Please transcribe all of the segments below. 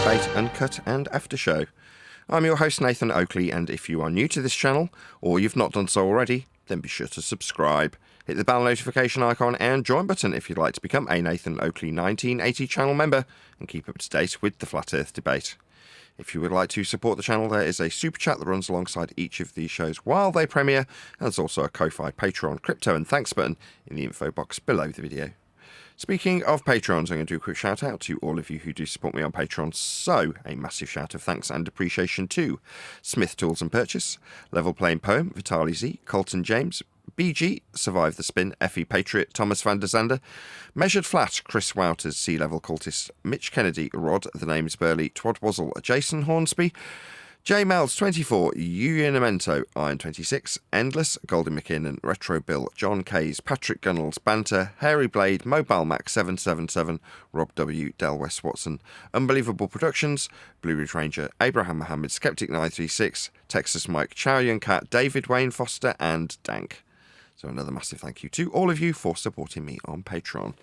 debate, uncut and after show. I'm your host Nathan Oakley, and if you are new to this channel, or you've not done so already, then be sure to subscribe. Hit the bell notification icon and join button if you'd like to become a Nathan Oakley 1980 channel member and keep up to date with the Flat Earth debate. If you would like to support the channel, there is a super chat that runs alongside each of these shows while they premiere, and there's also a Ko-Fi, Patreon, crypto and thanks button in the info box below the video. Speaking of Patrons, I'm going to do a quick shout out to all of you who do support me on Patreon. So, a massive shout of thanks and appreciation to Smith Tools and Purchase, Level Playing Poem, Vitaly Z, Colton James, BG, Survive the Spin, FE Patriot, Thomas van der Zander, Measured Flat, Chris Wouters, Sea Level Cultist, Mitch Kennedy, Rod, The Name's Burley, Twad Wazzle, Jason Hornsby, J Mel's 24, Unamento, Iron 26, Endless, Golden McKinnon, Retro Bill, John Kays, Patrick Gunnels, Banter, Hairy Blade, Mobile Mac 777, Rob W, Del West Watson, Unbelievable Productions, Blue Ridge Ranger, Abraham Mohammed, Skeptic 936, Texas Mike, Chow Young Cat, David Wayne Foster, and Dank. So another massive thank you to all of you for supporting me on Patreon.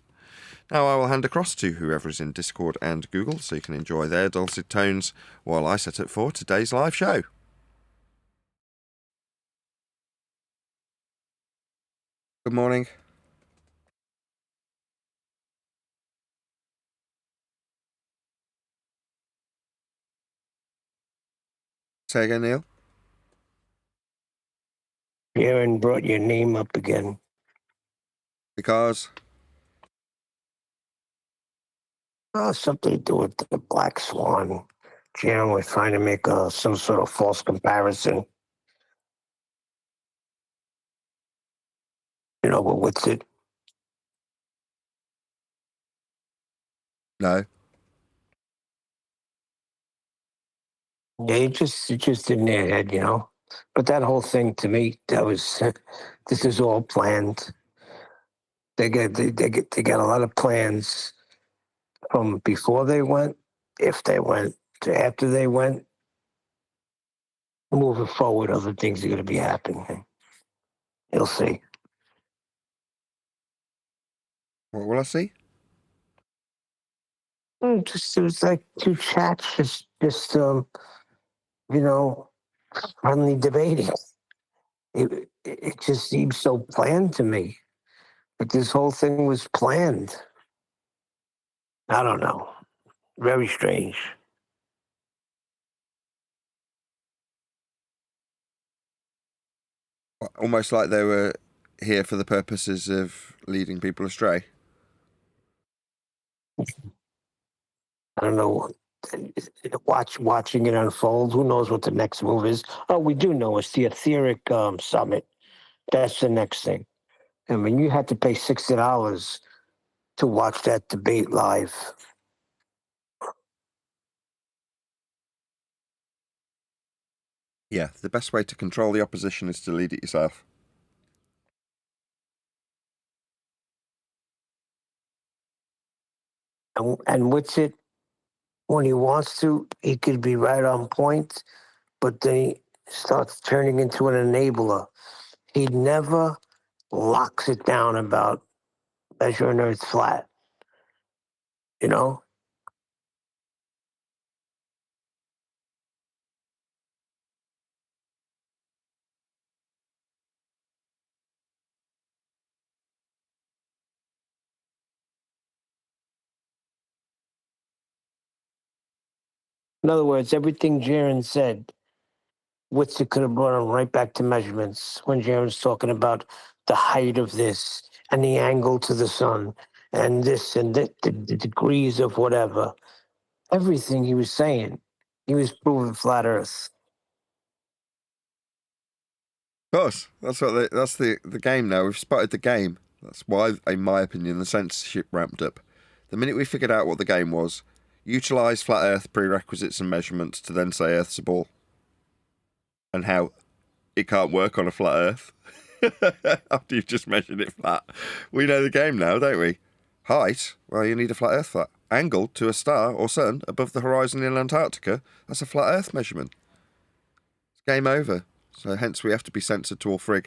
Now I will hand across to whoever is in Discord and Google so you can enjoy their dulcet tones while I set up for today's live show. Good morning. Say again, Neil. Aaron brought your name up again. Because? Something to do with the Black Swan. Jan was trying to make some sort of false comparison. You know, but what's it? No. Yeah, it just in their head, you know. But that whole thing to me, that was this is all planned. They got a lot of plans from before they went, if they went, to after they went. Moving forward, other things are going to be happening. You'll see. What will I see? Just it was like two chats, just you know, friendly debating. It just seems so planned to me. But this whole thing was planned. I don't know. Very strange. Almost like they were here for the purposes of leading people astray. I don't know. Watching it unfold. Who knows what the next move is? Oh, we do know it's the Etheric summit. That's the next thing. I mean, you had to pay $60 to watch that debate live. Yeah, the best way to control the opposition is to lead it yourself. And what's it? When he wants to, he could be right on point, but then he starts turning into an enabler. He never locks it down about measuring Earth flat, you know? In other words, everything Jaron said, Witzer could have brought him right back to measurements when Jaron's talking about the height of this and the angle to the sun and this and that, the degrees of whatever. Everything he was saying, he was proving flat Earth. Of course, that's the game now. We've spotted the game. That's why, in my opinion, the censorship ramped up. The minute we figured out what the game was, utilise flat Earth prerequisites and measurements to then say Earth's a ball. And how it can't work on a flat Earth. After you've just measured it flat. We know the game now, don't we? Height, well, you need a flat Earth flat. Angle to a star or sun above the horizon in Antarctica, that's a flat Earth measurement. It's game over. So hence we have to be censored to all frig.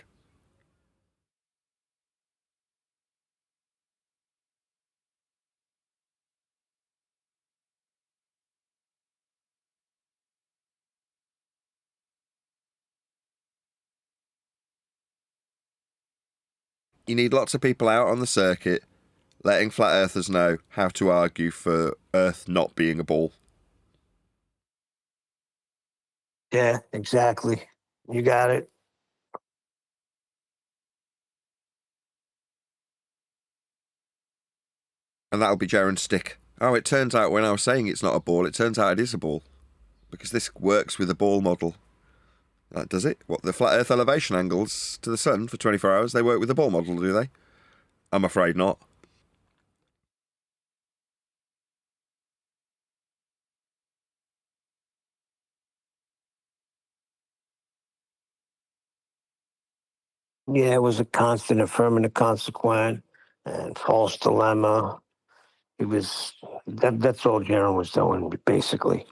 You need lots of people out on the circuit letting flat earthers know how to argue for Earth not being a ball. Yeah, exactly. You got it. And that'll be Jaron's stick. Oh, it turns out when I was saying it's not a ball, it turns out it is a ball. Because this works with a ball model. Does it? What, the flat Earth elevation angles to the sun for 24 hours, they work with a ball model, do they? I'm afraid not. Yeah, it was a constant affirmative consequent and false dilemma. It was that's all Jaron was doing, basically.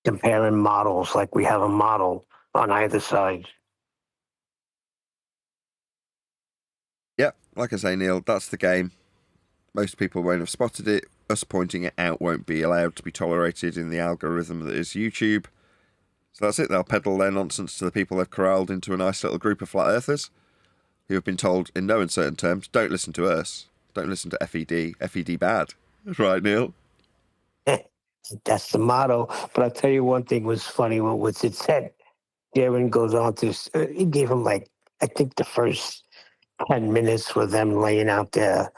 Comparing models like we have a model on either side. Yeah, like I say, Neil, that's the game. Most people won't have spotted it. Us pointing it out won't be allowed to be tolerated in the algorithm that is YouTube. So that's it. They'll peddle their nonsense to the people they've corralled into a nice little group of flat earthers who have been told in no uncertain terms, don't listen to us. Don't listen to FED. FED bad. Right, Neil? That's the motto. But I'll tell you one thing was funny. What it said, Jaron goes on to, he gave him like, I think the first 10 minutes for them laying out their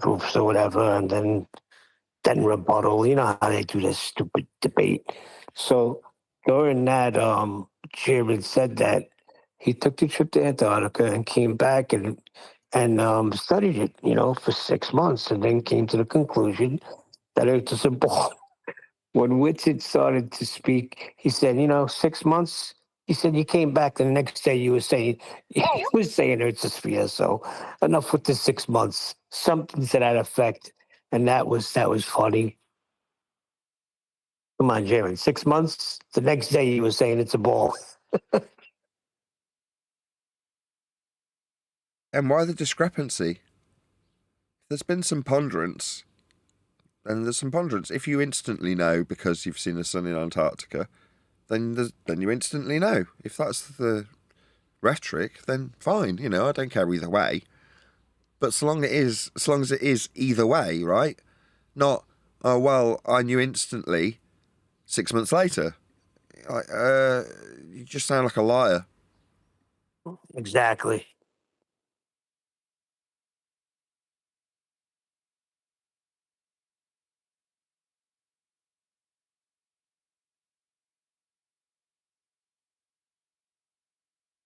proofs or whatever, and then rebuttal. You know how they do this stupid debate. So during that, Jared said that he took the trip to Antarctica and came back and studied it, for 6 months, and then came to the conclusion that it was a ball. When Whitsitt started to speak, he said, 6 months. He said you came back the next day. You were saying you was saying it's a sphere. So enough with the 6 months. Something to that effect, and that was funny. Come on, Jaron. 6 months. The next day you were saying it's a ball. And why the discrepancy? There's been some ponderance. And there's some ponderance. If you instantly know because you've seen the sun in Antarctica, then you instantly know. If that's the rhetoric, then fine. I don't care either way. But so long as it is either way, right? Not, oh well, I knew instantly 6 months later. You just sound like a liar. Exactly.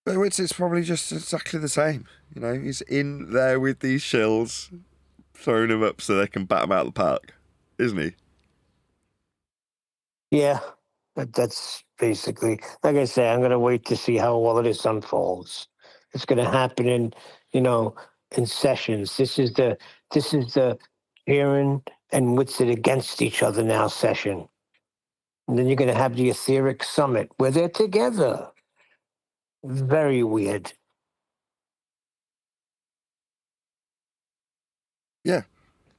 But it's probably just exactly the same. He's in there with these shills, throwing them up so they can bat him out of the park, isn't he? Yeah. That's basically, like I say, I'm going to wait to see how all of this unfolds. It's going to happen you know, in sessions. This is the Aaron and Whitsitt against each other now session. And then you're going to have the etheric summit where they're together. Very weird. Yeah.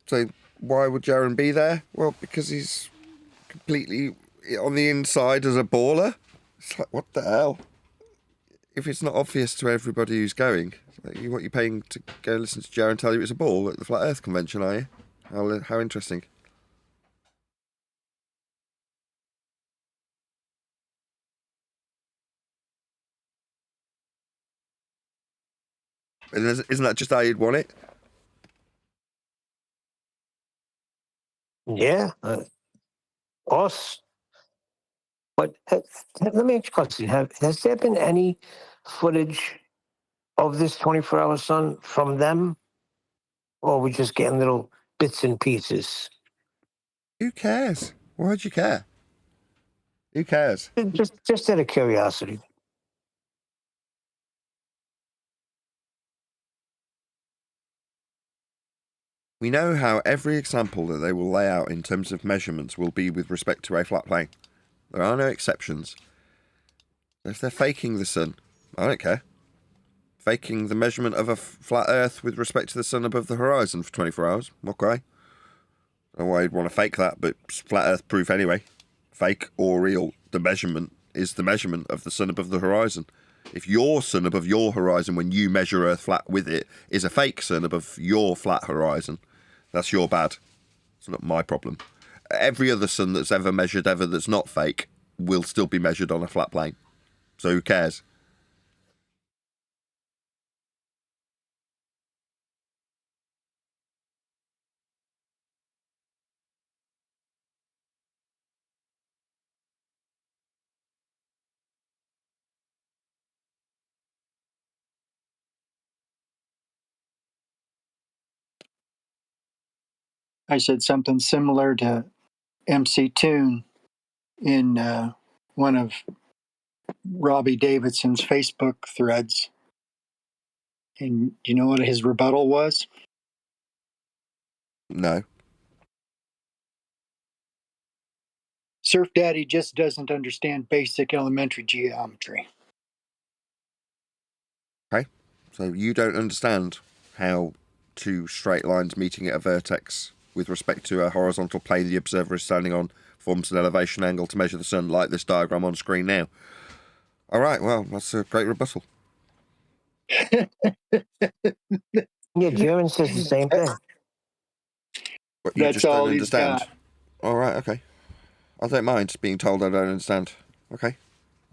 So why would Jaron be there? Well, because he's completely on the inside as a baller. It's like, what the hell? If it's not obvious to everybody who's going, what you're paying to go listen to Jaron tell you it's a ball at the Flat Earth Convention, are you? How interesting. And isn't that just how you'd want it? Yeah. Us. But let me ask you a question. Has there been any footage of this 24-hour sun from them? Or are we just getting little bits and pieces? Who cares? Why'd you care? Who cares? Just out of curiosity. We know how every example that they will lay out in terms of measurements will be with respect to a flat plane. There are no exceptions. If they're faking the sun, I don't care. Faking the measurement of a flat Earth with respect to the sun above the horizon for 24 hours, okay. I don't know why you'd want to fake that, but it's flat Earth proof anyway. Fake or real, the measurement is the measurement of the sun above the horizon. If your sun above your horizon when you measure Earth flat with it is a fake sun above your flat horizon, that's your bad. It's not my problem. Every other sun that's ever measured ever that's not fake will still be measured on a flat plane. So who cares? I said something similar to MC Toon in one of Robbie Davidson's Facebook threads. And do you know what his rebuttal was? No. Surf Daddy just doesn't understand basic elementary geometry. Okay. So you don't understand how two straight lines meeting at a vertex with respect to a horizontal plane the observer is standing on forms an elevation angle to measure the sun, like this diagram on screen now. All right, well, that's a great rebuttal. Yeah, Jaron says the same thing. But you That's just all don't he's understand. got. All right, okay. I don't mind being told I don't understand. Okay.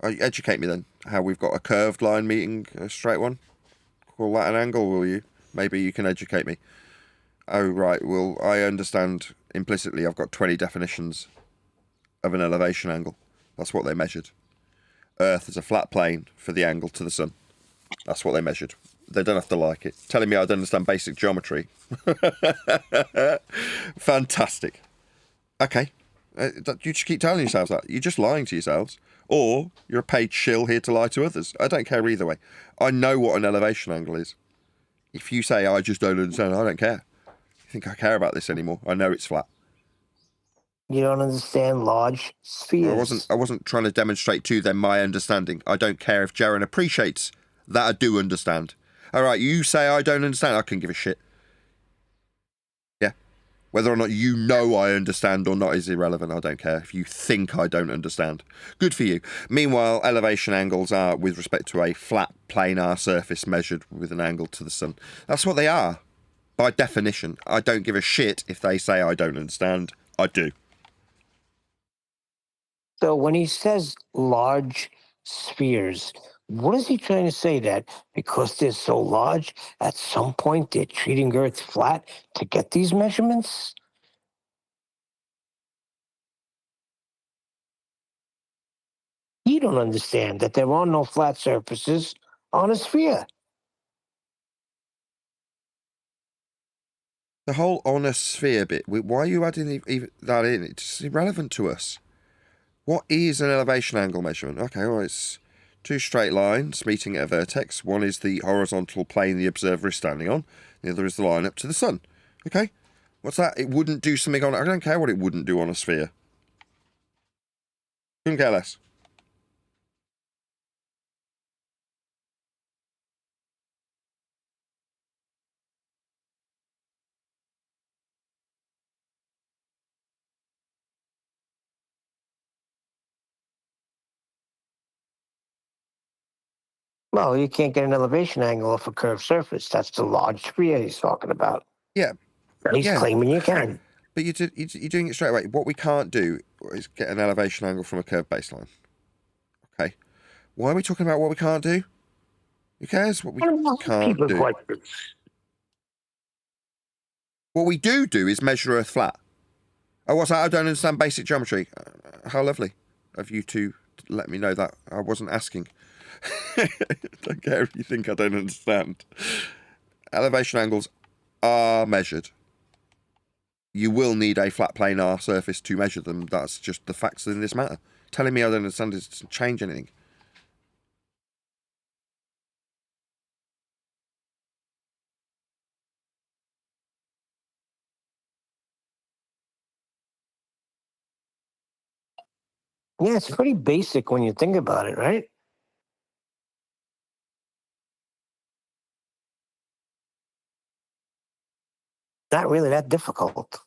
Educate me then. How we've got a curved line meeting a straight one? Call that an angle, will you? Maybe you can educate me. Oh, right. Well, I understand implicitly I've got 20 definitions of an elevation angle. That's what they measured. Earth is a flat plane for the angle to the sun. That's what they measured. They don't have to like it. Telling me I don't understand basic geometry. Fantastic. Okay. You just keep telling yourselves that. You're just lying to yourselves. Or you're a paid shill here to lie to others. I don't care either way. I know what an elevation angle is. If you say I just don't understand, I don't care. You think I care about this anymore? I know it's flat. You don't understand large spheres. I wasn't trying to demonstrate to them my understanding. I don't care if Jaren appreciates that I do understand. All right, you say I don't understand. I can give a shit. Yeah. Whether or not you know I understand or not is irrelevant. I don't care if you think I don't understand. Good for you. Meanwhile, elevation angles are with respect to a flat planar surface measured with an angle to the sun. That's what they are. By definition, I don't give a shit if they say I don't understand. I do. So when he says large spheres, what is he trying to say? That because they're so large, at some point they're treating Earth flat to get these measurements? You don't understand that there are no flat surfaces on a sphere. The whole on a sphere bit, why are you adding that in? It's irrelevant to us. What is an elevation angle measurement? Okay, well, it's two straight lines meeting at a vertex. One is the horizontal plane the observer is standing on. The other is the line up to the sun. Okay? What's that? It wouldn't do something on... I don't care what it wouldn't do on a sphere. Couldn't care less. Well, you can't get an elevation angle off a curved surface. That's the large sphere he's talking about. Yeah. He's Yeah. claiming you can. But you're doing it straight away. What we can't do is get an elevation angle from a curved baseline. Okay. Why are we talking about what we can't do? Who cares what we can't do? What we do is measure Earth flat. Oh, what's that? I don't understand basic geometry. How lovely of you to let me know that. I wasn't asking. Don't care if you think I don't understand. Elevation angles are measured. You will need a flat planar surface to measure them. That's just the facts in this matter. Telling me I don't understand doesn't change anything. Yeah, it's pretty basic when you think about it, right? Not really that difficult.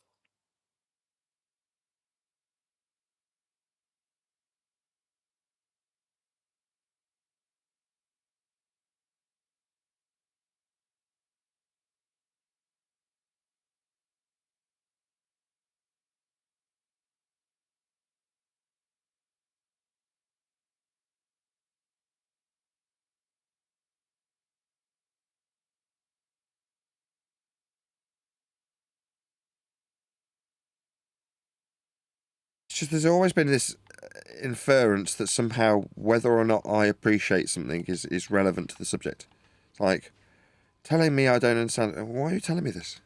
just there's always been this inference that somehow whether or not I appreciate something is relevant to the subject. Like, telling me I don't understand. Why are you telling me this?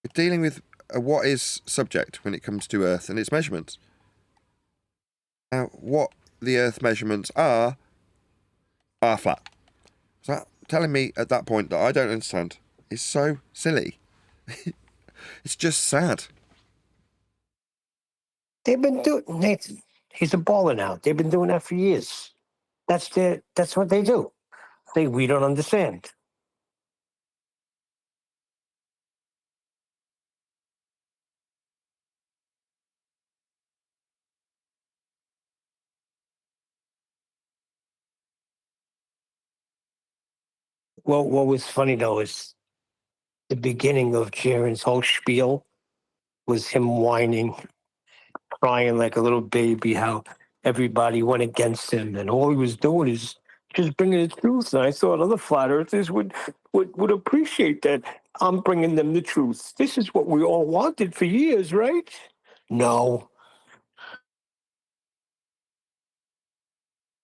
We're dealing with a what is subject when it comes to Earth and its measurements. Now, what the Earth measurements are flat. So telling me at that point that I don't understand is so silly. It's just sad. They've been doing, Nathan, he's a baller now. They've been doing that for years. That's what they do. We don't understand. Well, what was funny though is the beginning of Jaron's whole spiel was him whining, crying like a little baby, how everybody went against him, and all he was doing is just bringing the truth. And I thought other flat earthers would appreciate that I'm bringing them the truth. This is what we all wanted for years, right? No.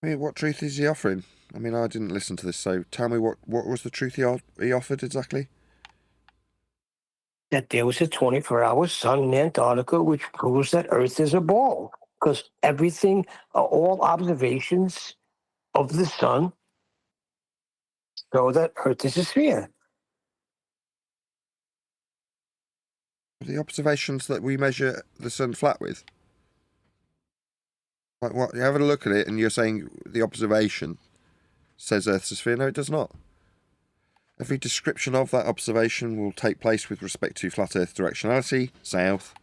I mean, what truth is he offering? I mean, I didn't listen to this, so tell me what was the truth he offered exactly? That there was a 24-hour sun in Antarctica, which proves that Earth is a ball. Because everything, all observations of the sun show that Earth is a sphere. The observations that we measure the sun flat with? Like what? You have a look at it and you're saying the observation says Earth's a sphere? No, it does not. Every description of that observation will take place with respect to flat Earth directionality, south.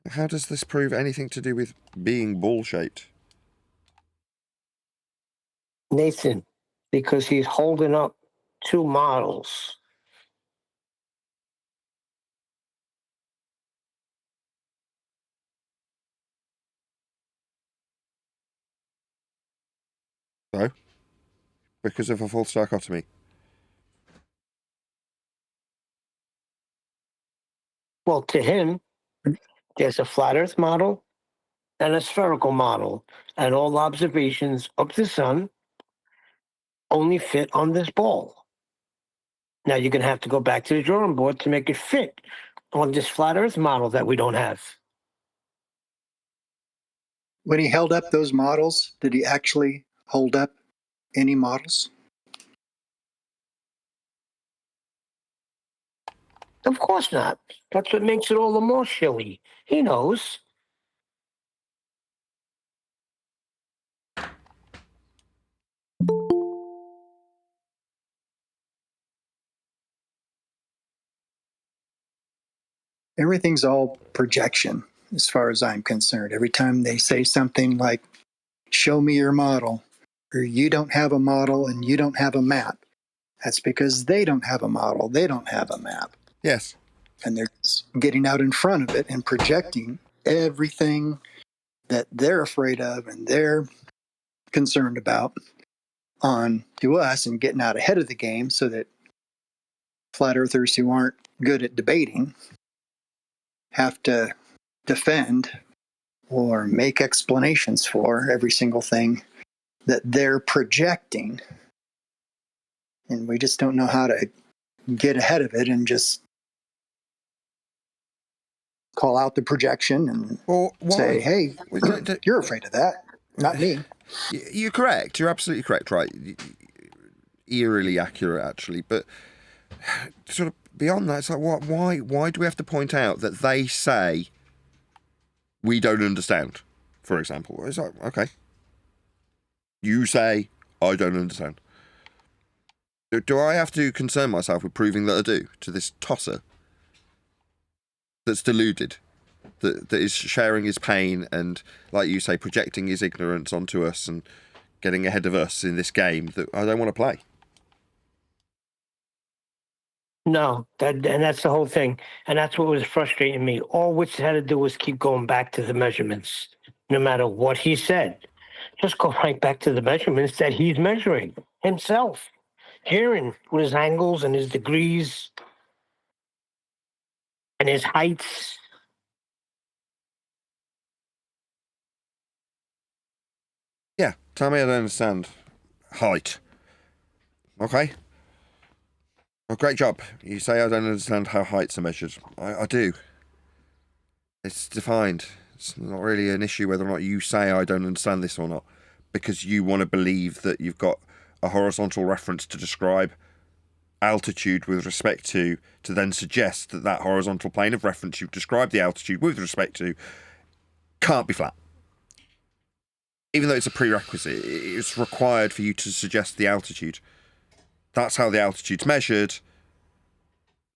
How does this prove anything to do with being ball-shaped? Nathan, because he's holding up two models. So? Because of a false dichotomy. Well, to him, there's a flat Earth model and a spherical model, and all observations of the sun only fit on this ball. Now you're going to have to go back to the drawing board to make it fit on this flat Earth model that we don't have. When he held up those models, did he actually hold up any models? Of course not. That's what makes it all the more silly. He knows. Everything's all projection, as far as I'm concerned. Every time they say something like, show me your model, or you don't have a model and you don't have a map, that's because they don't have a model, they don't have a map. Yes. And they're just getting out in front of it and projecting everything that they're afraid of and they're concerned about on to us, and getting out ahead of the game so that flat earthers who aren't good at debating have to defend or make explanations for every single thing that they're projecting. And we just don't know how to get ahead of it and just call out the projection and say, hey, you're afraid of that, not me. You're correct. You're absolutely correct, right? Eerily accurate, actually. But sort of beyond that, it's like, why do we have to point out that they say we don't understand, for example? It's like, okay. You say I don't understand. Do I have to concern myself with proving that I do to this tosser that's deluded, that is sharing his pain and, like you say, projecting his ignorance onto us and getting ahead of us in this game that I don't want to play? No, and that's the whole thing. And that's what was frustrating me. All Witch had to do was keep going back to the measurements, no matter what he said. Just go right back to the measurements that he's measuring himself. Hearing with his angles and his degrees and his heights. Tell me I don't understand. Height. Okay. Well, great job. You say I don't understand how heights are measured. I do. It's defined. It's not really an issue whether or not you say I don't understand this or not, because you want to believe that you've got a horizontal reference to describe altitude with respect to then suggest that that horizontal plane of reference you've described the altitude with respect to can't be flat. Even though it's a prerequisite, it's required for you to suggest the altitude. That's how the altitude's measured.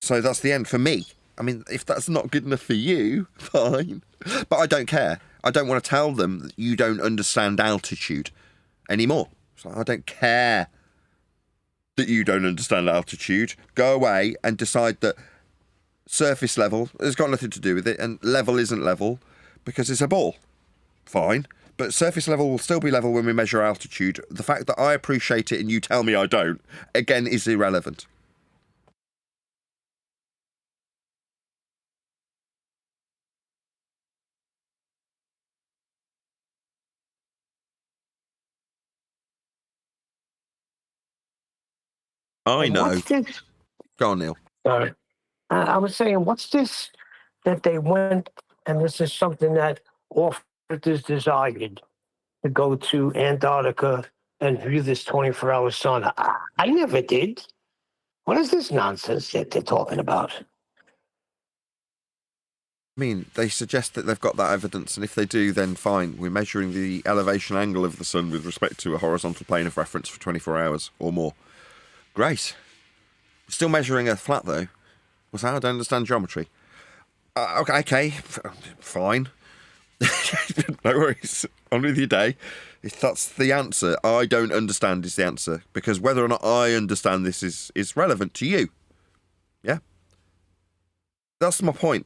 So that's the end for me. I mean, if that's not good enough for you, fine. But I don't care. I don't want to tell them that you don't understand altitude anymore. So I don't care that you don't understand altitude. Go away and decide that surface level has got nothing to do with it, and level isn't level because it's a ball. Fine. But surface level will still be level when we measure altitude. The fact that I appreciate it and you tell me I don't, again, is irrelevant. I know. What's this? Go on, Neil. Sorry. I was saying, what's this that they went, and this is something that officers desired, to go to Antarctica and view this 24-hour sun. I never did. What is this nonsense that they're talking about? I mean, they suggest that they've got that evidence, and if they do, then fine. We're measuring the elevation angle of the sun with respect to a horizontal plane of reference for 24 hours or more. Great. Still measuring Earth flat, though. What's that? I don't understand geometry. Okay, fine. No worries. On with your day. If that's the answer, I don't understand is the answer. Because whether or not I understand this is relevant to you. Yeah? That's my point.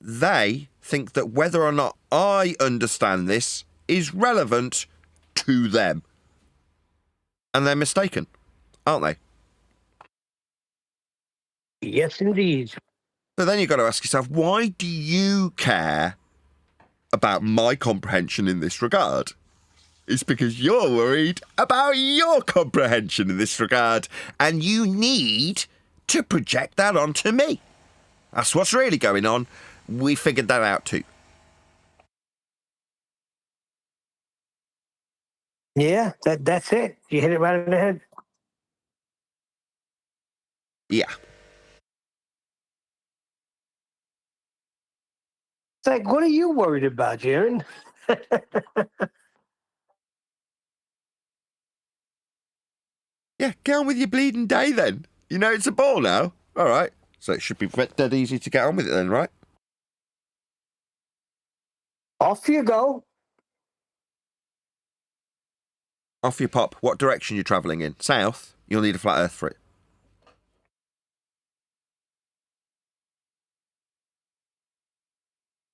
They think that whether or not I understand this is relevant to them. And they're mistaken, aren't they? Yes, indeed. So then you've got to ask yourself, why do you care about my comprehension in this regard? It's because you're worried about your comprehension in this regard, and you need to project that onto me. That's what's really going on. We figured that out too. Yeah, that's it. You hit it right in the head. Yeah. It's like, what are you worried about, Jaron? Yeah, get on with your bleeding day then. You know it's a ball now. All right. So it should be dead easy to get on with it then, right? Off you go. Off you pop. What direction you're travelling in? South? You'll need a flat earth for it.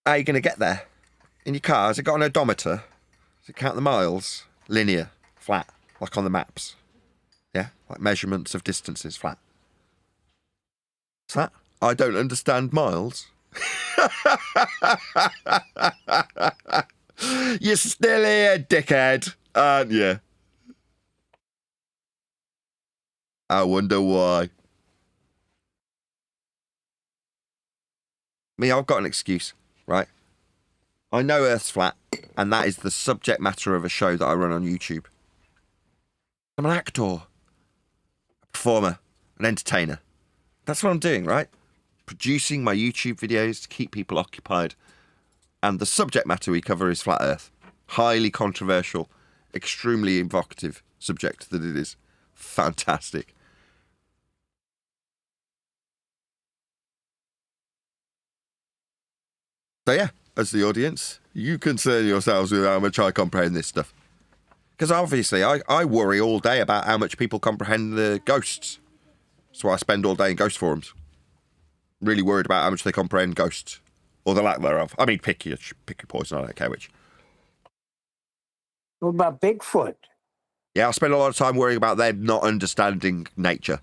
How are you going to get there? In your car? Has it got an odometer? Does it count the miles? Linear. Flat. Like on the maps. Yeah? Like measurements of distances. Flat. What's that? I don't understand miles. You're still here, dickhead, aren't you? I wonder why. Me, I've got an excuse, right? I know Earth's flat, and that is the subject matter of a show that I run on YouTube. I'm an actor, a performer, an entertainer. That's what I'm doing, right? Producing my YouTube videos to keep people occupied. And the subject matter we cover is flat Earth. Highly controversial, extremely evocative subject that it is. Fantastic. So yeah, as the audience, you concern yourselves with how much I comprehend this stuff. Because obviously I worry all day about how much people comprehend the ghosts. That's why I spend all day in ghost forums. Really worried about how much they comprehend ghosts. Or the lack thereof. I mean, pick your poison, I don't care which. What about Bigfoot? Yeah, I spend a lot of time worrying about them not understanding nature.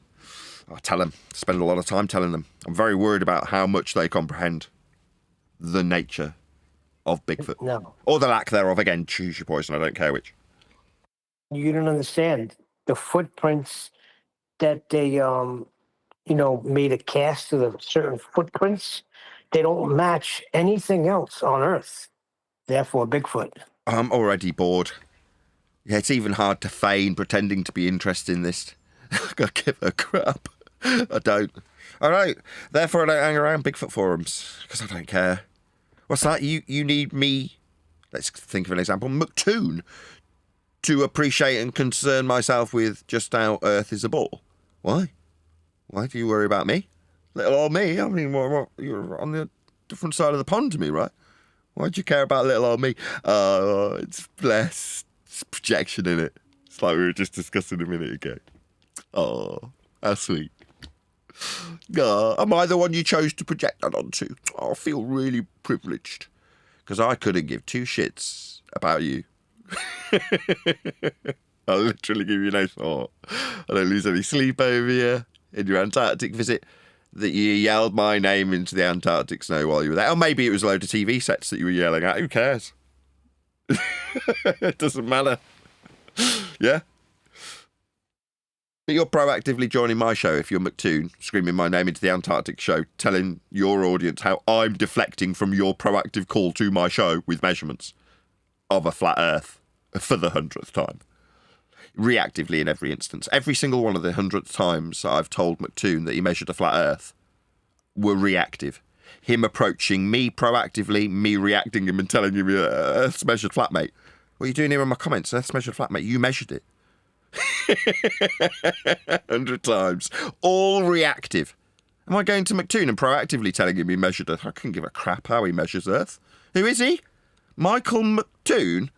I tell them, spend a lot of time telling them. I'm very worried about how much they comprehend the nature of Bigfoot. No. Or the lack thereof. Again, choose your poison, I don't care which. You don't understand the footprints that they made a cast of the certain footprints. They don't match anything else on Earth. Therefore, Bigfoot. I'm already bored. Yeah, it's even hard to feign pretending to be interested in this. I gotta give a crap. I don't. All right. Therefore, I don't hang around Bigfoot forums because I don't care. What's that? You need me? Let's think of an example. McToon to appreciate and concern myself with just how Earth is a ball. Why? Why do you worry about me? Little old me? I mean, what, you're on the different side of the pond to me, right? Why do you care about little old me? Oh, it's blessed. It's projection in it. It's like we were just discussing a minute ago. Oh, how sweet. Am I the one you chose to project that onto? I feel really privileged. Because I couldn't give two shits about you. I literally give you no thought. I don't lose any sleep over you. In your Antarctic visit, that you yelled my name into the Antarctic snow while you were there. Or maybe it was a load of TV sets that you were yelling at. Who cares? It doesn't matter. Yeah? But you're proactively joining my show if you're McToon, screaming my name into the Antarctic show, telling your audience how I'm deflecting from your proactive call to my show with measurements of a flat Earth for the 100th time. Reactively in every instance. Every single one of the 100th times I've told McToon that he measured a flat Earth were reactive. Him approaching me proactively, me reacting him and telling him Earth's measured flat, mate. What are you doing here in my comments? Earth's measured flat, mate. You measured it. 100 times. All reactive. Am I going to McToon and proactively telling him he measured Earth? I couldn't give a crap how he measures Earth. Who is he? Michael McToon?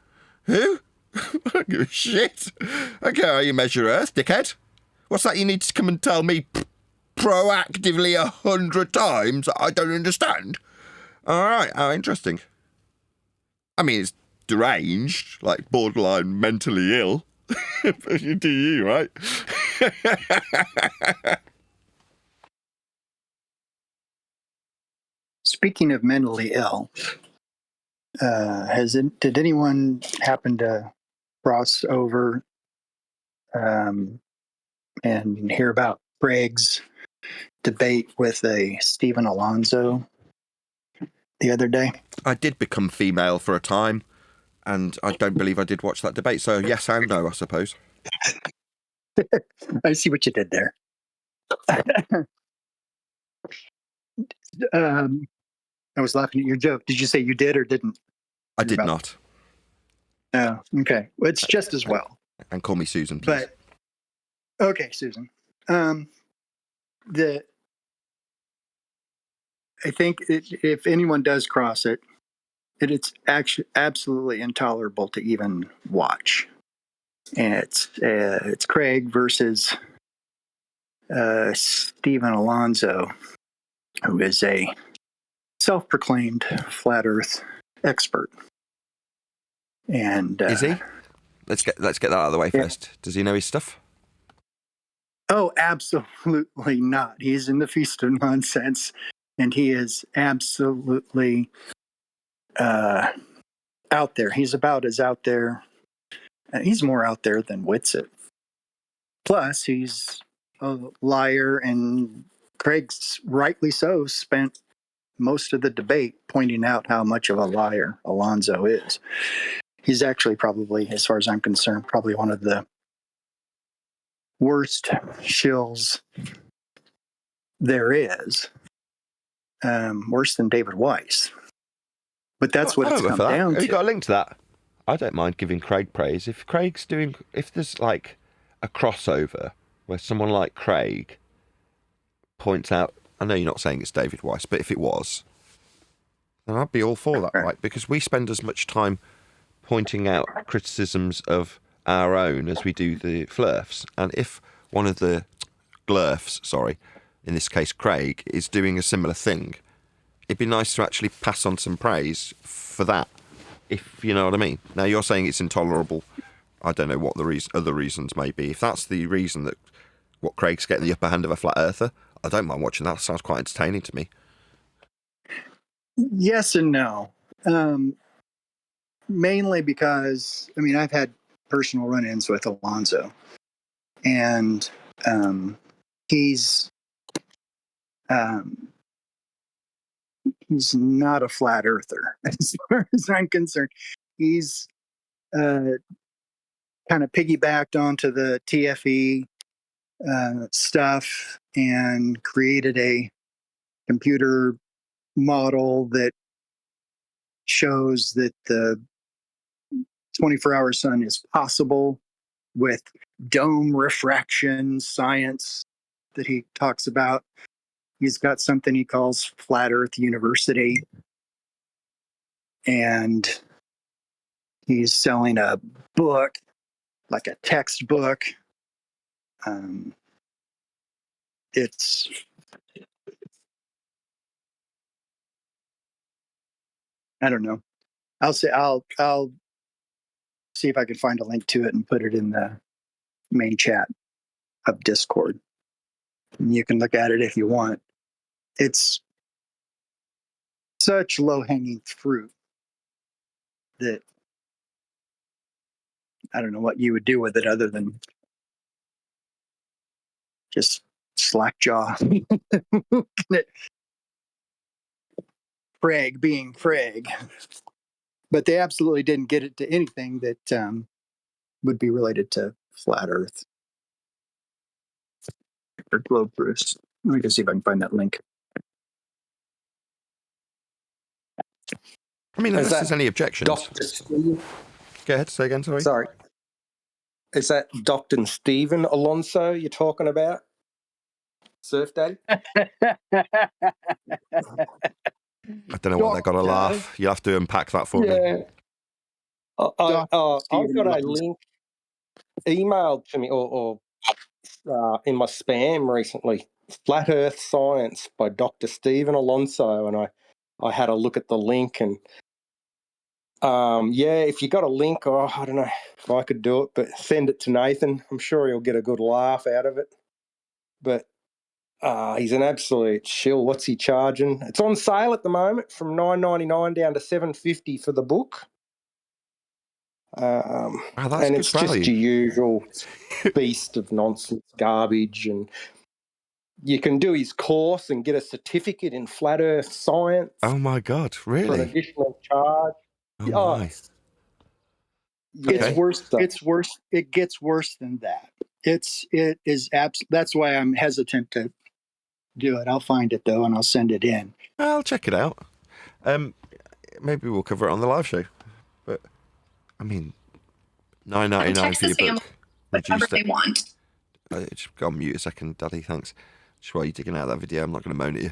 Who? I don't give a shit. I care how you measure Earth, dickhead. What's that you need to come and tell me proactively 100 times? I don't understand. All right, how interesting. I mean, it's deranged, like borderline mentally ill. But you do you, right? Speaking of mentally ill, did anyone happen to cross over and hear about Craig's debate with a Stephen Alonso the other day? I did become female for a time, and I don't believe I did watch that debate, so yes and no, I suppose. I see what you did there. I was laughing at your joke. Did you say you did or didn't? I did not. Oh, okay. Well, it's just as well. And call me Susan, please. But okay, Susan. I think if anyone does cross it, it's actually absolutely intolerable to even watch. And it's Craig versus Stephen Alonso, who is a self-proclaimed flat Earth expert. And is he? Let's get that out of the way first. Does he know his stuff? Oh, absolutely not. He's in the feast of nonsense, and he is absolutely out there. He's about as out there. He's more out there than Whitsitt. Plus, he's a liar, and Craig's rightly so spent most of the debate pointing out how much of a liar Alonso is. He's actually probably, as far as I'm concerned, probably one of the worst shills there is. Worse than David Weiss. But that's what it's come down to. You got a link to that? I don't mind giving Craig praise. If there's like a crossover where someone like Craig points out, I know you're not saying it's David Weiss, but if it was, then I'd be all for that, right? Because we spend as much time pointing out criticisms of our own as we do the flurfs. And if one of the glurfs, in this case Craig, is doing a similar thing, it'd be nice to actually pass on some praise for that, if you know what I mean. Now, you're saying it's intolerable. I don't know what the other reasons may be. If that's the reason that what Craig's getting the upper hand of a flat earther, I don't mind watching that. It sounds quite entertaining to me. Yes and no. Mainly because, I've had personal run-ins with Alonzo, and he's not a flat earther as far as I'm concerned. He's kind of piggybacked onto the TFE stuff and created a computer model that shows that the 24-hour sun is possible with dome refraction science that he talks about. He's got something he calls Flat Earth University, and he's selling a book, like a textbook. It's I don't know. I'll see if I can find a link to it and put it in the main chat of Discord. And you can look at it if you want. It's such low-hanging fruit that I don't know what you would do with it other than just slackjaw. Craig being Craig. But they absolutely didn't get it to anything that would be related to flat Earth or globe proofs. Let me just see if I can find that link. I mean, unless there's any objections. Dr. Steve? Go ahead, say again, sorry. Sorry. Is that Dr. Stephen Alonso you're talking about? Surf Daddy? I don't know what they got to laugh. You have to unpack that for me. I've got a link emailed to me or in my spam recently. Flat Earth Science by Dr. Stephen Alonso, and I had a look at the link, and if you got a link, I don't know if I could do it, but send it to Nathan. I'm sure he'll get a good laugh out of it. But he's an absolute shill. What's he charging? It's on sale at the moment from $9.99 down to $7.50 for the book. That's and it's good value. just your usual beast of nonsense garbage, and you can do his course and get a certificate in flat Earth science. Oh my God! Really? For an additional charge. Oh my! It's worse. It's worse. It gets worse than that. It is that's why I'm hesitant to do it. I'll find it though, and I'll send it in. I'll check it out. Maybe we'll cover it on the live show. But I mean, $9.99 for your book. Whatever they want. Just go on mute a second, Daddy. Thanks. Just while you're digging out that video, I'm not going to moan at you.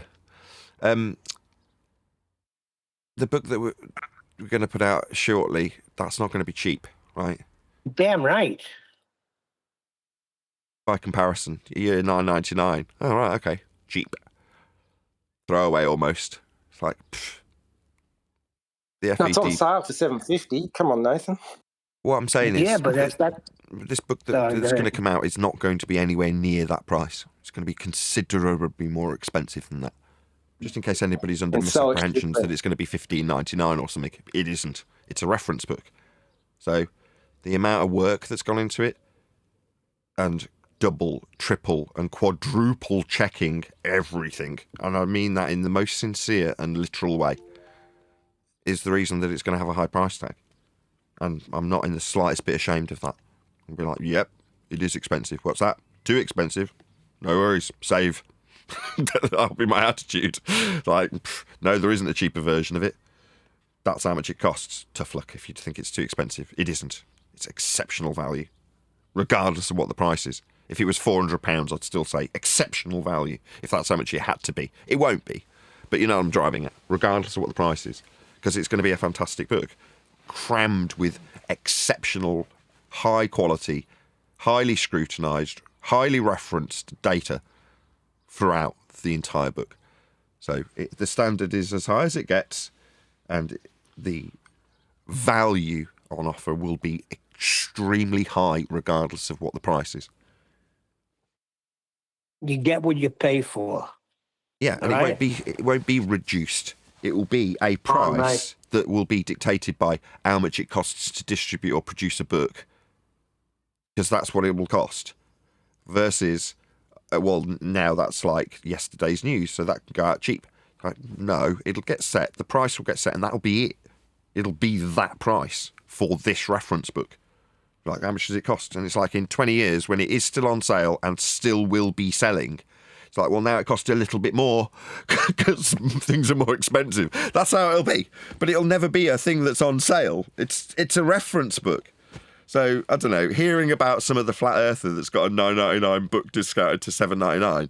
The book that we're going to put out shortly, that's not going to be cheap, right? Damn right. By comparison, you're $9.99. Oh, right, okay. Cheap. Throwaway almost. It's like, pff. The FET. No, it's on sale for $7.50. Come on, Nathan. What I'm saying is, but that's this book that's going to come out is not going to be anywhere near that price. It's going to be considerably more expensive than that. Just in case anybody's under misapprehensions that it's going to be $15.99 or something. It isn't. It's a reference book. So the amount of work that's gone into it, and double, triple, and quadruple checking everything, and I mean that in the most sincere and literal way, is the reason that it's going to have a high price tag. And I'm not in the slightest bit ashamed of that. I'll be like, yep, it is expensive. What's that? Too expensive? No worries. Save. That'll be my attitude. Like, no, there isn't a cheaper version of it. That's how much it costs. Tough luck if you think it's too expensive. It isn't. It's exceptional value, regardless of what the price is. If it was £400, I'd still say exceptional value, if that's how much it had to be. It won't be. But you know I'm driving at, regardless of what the price is, because it's going to be a fantastic book, crammed with exceptional, high quality, highly scrutinised, highly referenced data throughout the entire book. So the standard is as high as it gets, and the value on offer will be extremely high regardless of what the price is. You get what you pay for. Yeah, and right? it won't be reduced. It will be a price that will be dictated by how much it costs to distribute or produce a book because that's what it will cost. Versus, well, now that's like yesterday's news, so that can go out cheap. Like, no, it'll get set. The price will get set, and that'll be it. It'll be that price for this reference book. Like, how much does it cost? And it's like in 20 years, when it is still on sale and still will be selling, it's like, well, now it costs a little bit more because things are more expensive. That's how it'll be. But it'll never be a thing that's on sale. It's a reference book. So, I don't know, hearing about some of the flat earther that's got a $9.99 book discounted to $7.99,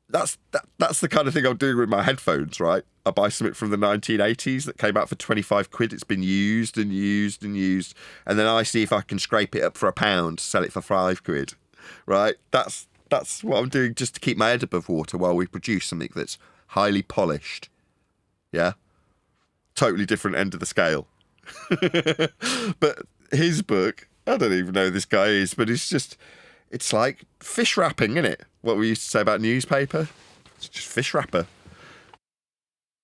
that's the kind of thing I'm doing with my headphones, right? I buy something from the 1980s that came out for 25 quid. It's been used and used and used. And then I see if I can scrape it up for £1, sell it for 5 quid, right? That's what I'm doing just to keep my head above water while we produce something that's highly polished. Yeah? Totally different end of the scale. But his book, I don't even know who this guy is, but it's like fish wrapping, isn't it? What we used to say about newspaper. It's just fish wrapper.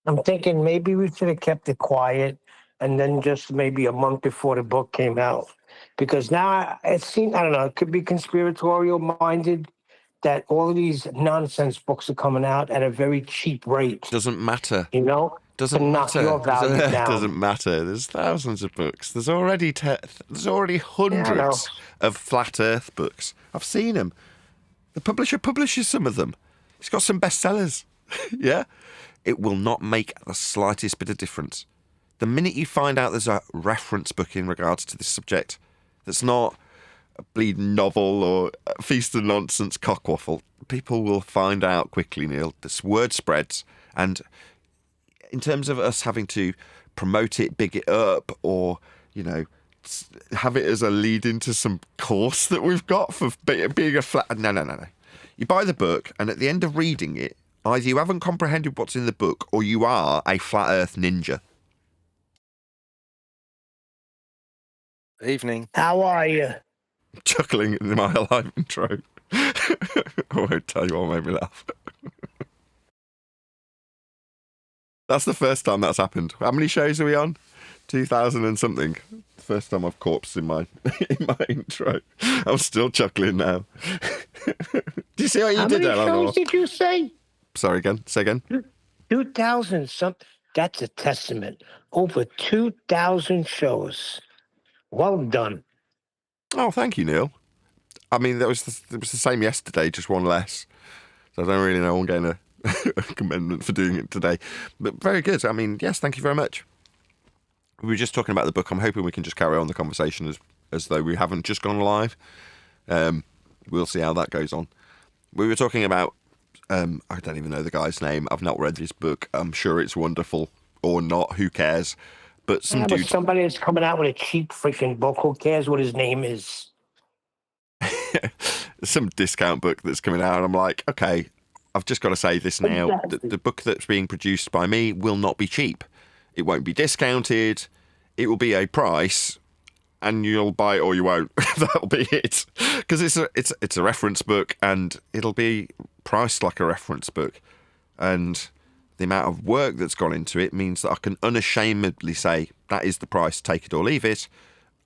I'm thinking maybe we should have kept it quiet and then just maybe a month before the book came out. Because now it seems, I don't know, it could be conspiratorial minded that all of these nonsense books are coming out at a very cheap rate. Doesn't matter. You know? Doesn't to knock matter. your value down. Doesn't matter. There's thousands of books. There's already hundreds of flat Earth books. I've seen them. The publisher publishes some of them. He's got some bestsellers. Yeah, it will not make the slightest bit of difference. The minute you find out there's a reference book in regards to this subject that's not a bleeding novel or a feast of nonsense cockwaffle, people will find out quickly, Neil. This word spreads, and in terms of us having to promote it, big it up, or, you know, have it as a lead into some course that we've got for being a flat... No. You buy the book, and at the end of reading it, either you haven't comprehended what's in the book, or you are a flat Earth ninja. Evening. How are you? Chuckling in my live intro. I won't tell you what made me laugh. That's the first time that's happened. How many shows are we on? 2000 and something. First time I've corpsed in my intro. I'm still chuckling now. Do you see what you did there, How many Eleanor? shows did you say? Sorry again. Say again. 2,000 something. That's a testament. Over 2,000 shows. Well done. Oh, thank you, Neil. I mean, it was the same yesterday, just one less. So I don't really know I'm getting a commendment for doing it today. But very good. I mean, yes, thank you very much. We were just talking about the book. I'm hoping we can just carry on the conversation as though we haven't just gone live. We'll see how that goes on. We were talking about, I don't even know the guy's name. I've not read this book. I'm sure it's wonderful or not. Who cares? But some But dude... somebody that's coming out with a cheap freaking book. Who cares what his name is? some discount book that's coming out. And I'm like, okay, I've just got to say this now. The book that's being produced by me will not be cheap. It won't be discounted. It will be a price, and you'll buy it or you won't. That'll be it. Because it's a reference book, and it'll be priced like a reference book. And the amount of work that's gone into it means that I can unashamedly say that is the price, take it or leave it.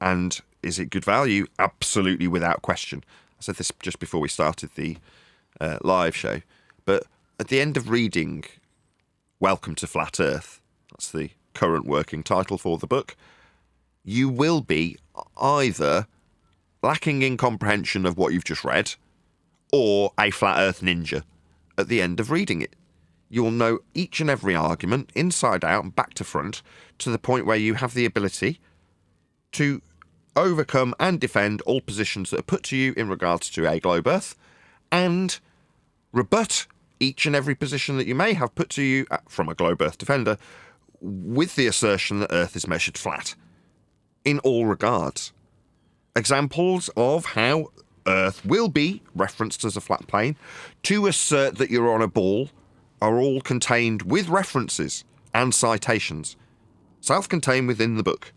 And is it good value? Absolutely, without question. I said this just before we started the live show. But at the end of reading Welcome to Flat Earth, that's the current working title for the book, you will be either lacking in comprehension of what you've just read or a flat earth ninja at the end of reading it. You'll know each and every argument inside out and back to front to the point where you have the ability to overcome and defend all positions that are put to you in regards to a globe earth and rebut each and every position that you may have put to you from a globe earth defender with the assertion that Earth is measured flat in all regards. Examples of how Earth will be referenced as a flat plane to assert that you're on a ball are all contained with references and citations, self-contained within the book.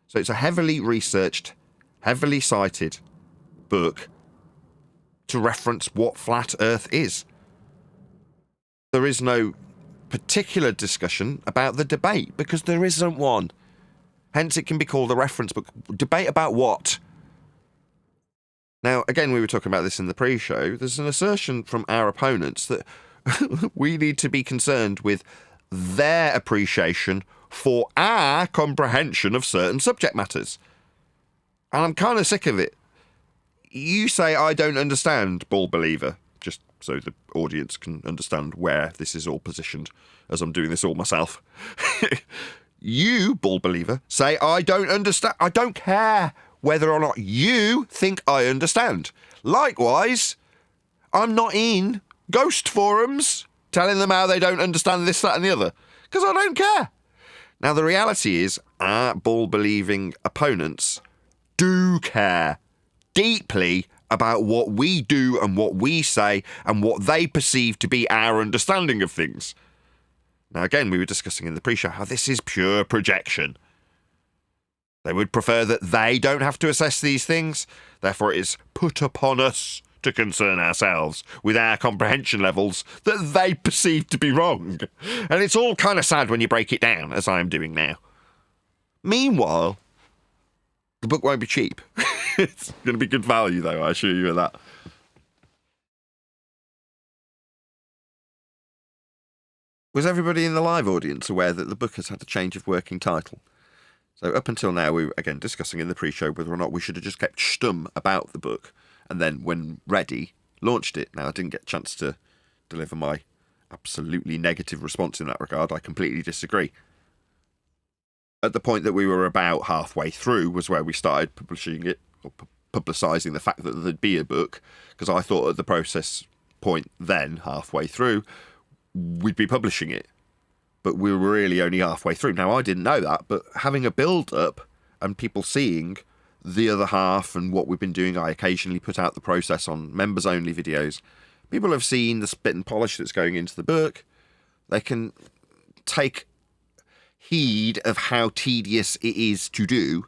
So it's a heavily researched, heavily cited book to reference what flat Earth is. There is no particular discussion about the debate because there isn't one. Hence it can be called a reference book. Debate about what? Now, again, we were talking about this in the pre-show. There's an assertion from our opponents that we need to be concerned with their appreciation for our comprehension of certain subject matters. And I'm kind of sick of it. You say, I don't understand, Ball Believer, just so the audience can understand where this is all positioned, as I'm doing this all myself. You, Ball Believer, say, I don't understand. I don't care whether or not you think I understand. Likewise, I'm not in ghost forums telling them how they don't understand this, that and the other, because I don't care. Now, the reality is our ball-believing opponents do care deeply about what we do and what we say and what they perceive to be our understanding of things. Now, again, we were discussing in the pre-show how this is pure projection. They would prefer that they don't have to assess these things. Therefore, it is put upon us to concern ourselves with our comprehension levels that they perceive to be wrong. And it's all kind of sad when you break it down, as I am doing now. Meanwhile, the book won't be cheap. It's going to be good value, though, I assure you of that. Was everybody in the live audience aware that the book has had a change of working title? So up until now, we were, again, discussing in the pre-show whether or not we should have just kept stum about the book and then, when ready, launched it. Now, I didn't get a chance to deliver my absolutely negative response in that regard. I completely disagree. At the point that we were about halfway through was where we started publishing it, or publicising the fact that there'd be a book, because I thought at the process point then, halfway through, we'd be publishing it. But we were really only halfway through. Now, I didn't know that, but having a build-up and people seeing the other half and what we've been doing, I occasionally put out the process on members-only videos. People have seen the spit and polish that's going into the book. They can take heed of how tedious it is to do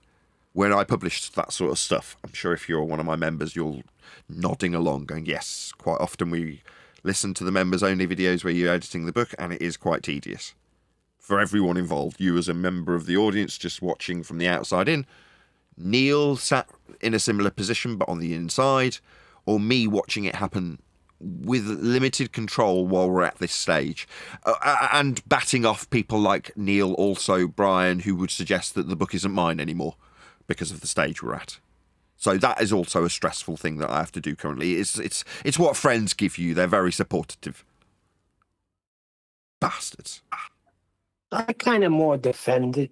when I publish that sort of stuff. I'm sure if you're one of my members, you're nodding along, going, yes, quite often we listen to the members-only videos where you're editing the book, and it is quite tedious. For everyone involved, you as a member of the audience just watching from the outside in, Neil sat in a similar position but on the inside, or me watching it happen with limited control while we're at this stage, and batting off people like Neil, also Brian, who would suggest that the book isn't mine anymore because of the stage we're at. So that is also a stressful thing that I have to do currently. It's what friends give you. They're very supportive. Bastards. I kind of more defend it.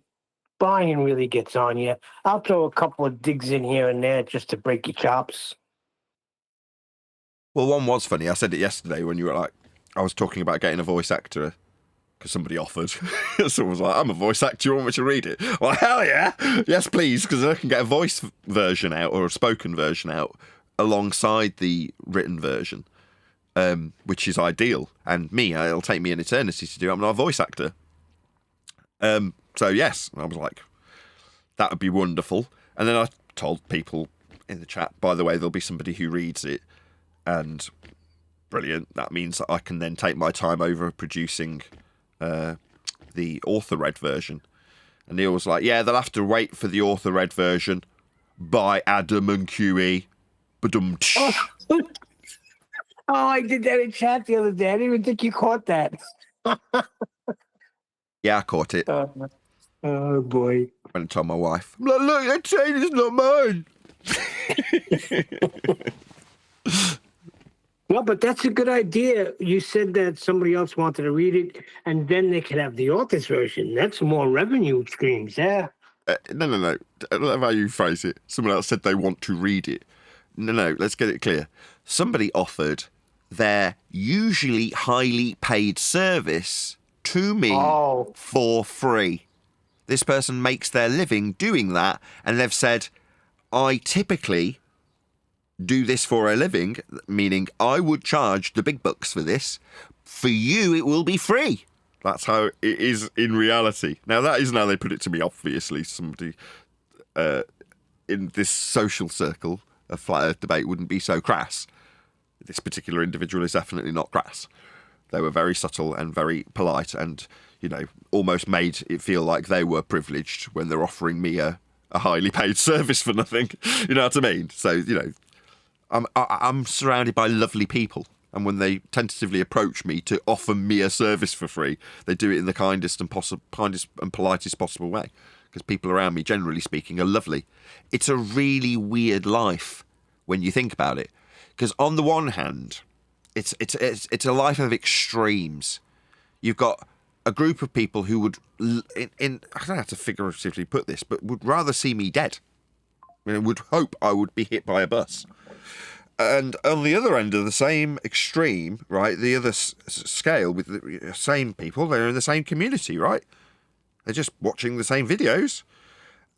Brian really gets on you. I'll throw a couple of digs in here and there just to break your chops. Well, one was funny. I said it yesterday when you were like, I was talking about getting a voice actor because somebody offered. Someone was like, I'm a voice actor, you want me to read it? Well, hell yeah. Yes, please, because I can get a voice version out or a spoken version out alongside the written version, which is ideal. And it'll take me an eternity to do. I'm not a voice actor. So yes, I was like, that would be wonderful. And then I told people in the chat, by the way, there'll be somebody who reads it, and brilliant. That means that I can then take my time over producing the author-read version. And Neil was like, yeah, they'll have to wait for the author-read version by Adam and QE. Oh, I did that in chat the other day. I didn't even think you caught that. Yeah, I caught it. Oh, boy. I went and told my wife, I'm like, look, that chain is not mine. Well, but that's a good idea. You said that somebody else wanted to read it, and then they could have the author's version. That's more revenue streams, yeah. No. I love how you phrase it. Someone else said they want to read it. No, let's get it clear. Somebody offered their usually highly paid service to me for free. This person makes their living doing that, and they've said, I typically do this for a living, meaning I would charge the big bucks for this. For you, it will be free. That's how it is in reality. Now, that isn't how they put it to me, obviously. Somebody in this social circle, a flat earth debate wouldn't be so crass. This particular individual is definitely not crass. They were very subtle and very polite and, almost made it feel like they were privileged when they're offering me a highly paid service for nothing. You know what I mean? So, I'm surrounded by lovely people, and when they tentatively approach me to offer me a service for free, they do it in the kindest and politest possible way, because people around me, generally speaking, are lovely. It's a really weird life when you think about it, because on the one hand, it's a life of extremes. You've got a group of people who would, I don't know how to figuratively put this, but would rather see me dead. I mean, would hope I would be hit by a bus. And on the other end of the same extreme, right, the other scale with the same people, they're in the same community, right? They're just watching the same videos.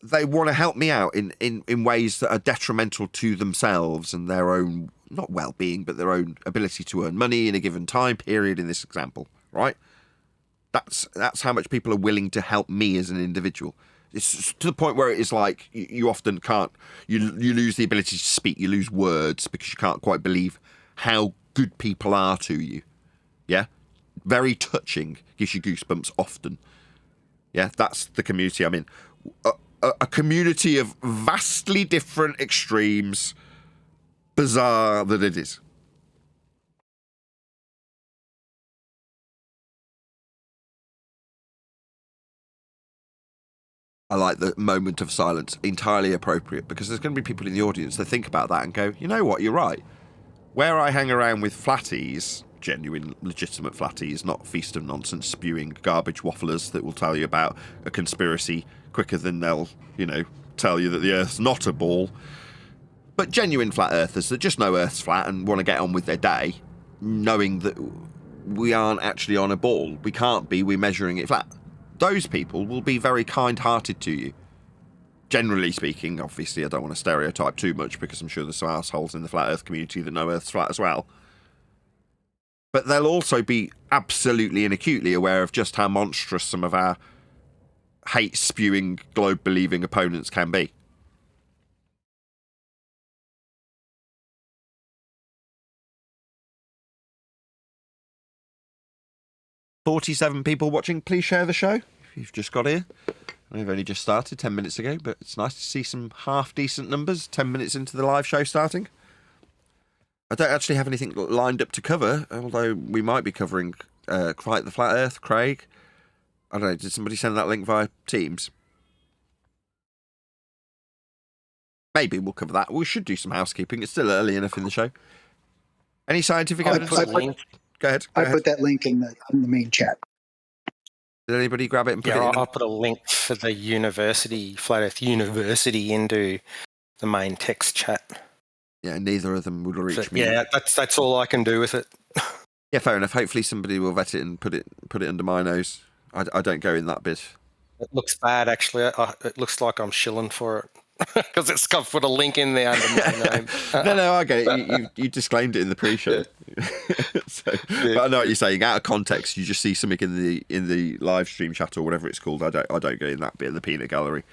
They want to help me out in ways that are detrimental to themselves and their own, not well-being, but their own ability to earn money in a given time period in this example, right? That's how much people are willing to help me as an individual. It's to the point where it is like you often can't, you lose the ability to speak, you lose words because you can't quite believe how good people are to you. Yeah? Very touching, gives you goosebumps often. Yeah, that's the community I'm in. A community of vastly different extremes, bizarre that it is. I like the moment of silence, entirely appropriate, because there's going to be people in the audience that think about that and go, you know what, you're right. Where I hang around with flatties, genuine, legitimate flatties, not feast of nonsense spewing garbage wafflers that will tell you about a conspiracy quicker than they'll, tell you that the Earth's not a ball, but genuine flat earthers that just know Earth's flat and want to get on with their day, knowing that we aren't actually on a ball. We can't be, we're measuring it flat. Those people will be very kind-hearted to you. Generally speaking, obviously I don't want to stereotype too much because I'm sure there's some assholes in the flat earth community that know Earth's flat as well. But they'll also be absolutely and acutely aware of just how monstrous some of our hate-spewing, globe-believing opponents can be. "47 people watching. Please share the show if you've just got here. We've only just started 10 minutes ago, but it's nice to see some half-decent numbers 10 minutes into the live show starting. I don't actually have anything lined up to cover, although we might be covering Fight the Flat Earth, Craig. I don't know, did somebody send that link via Teams? Maybe we'll cover that. We should do some housekeeping. It's still early enough in the show. Any scientific evidence? Go ahead. I put that link in the main chat. Did anybody grab it and put it in? I'll put a link for the university, Flat Earth University, into the main text chat. Yeah, neither of them would reach me. Yeah, that's all I can do with it. Yeah, fair enough. Hopefully somebody will vet it and put it under my nose. I don't go in that bit. It looks bad, actually. It looks like I'm shilling for it because it's got put a link in there under my name. No, I get it. You disclaimed it in the pre-show. But I know what you're saying. Out of context, you just see something in the live stream chat or whatever it's called. I don't go in that bit of the peanut gallery.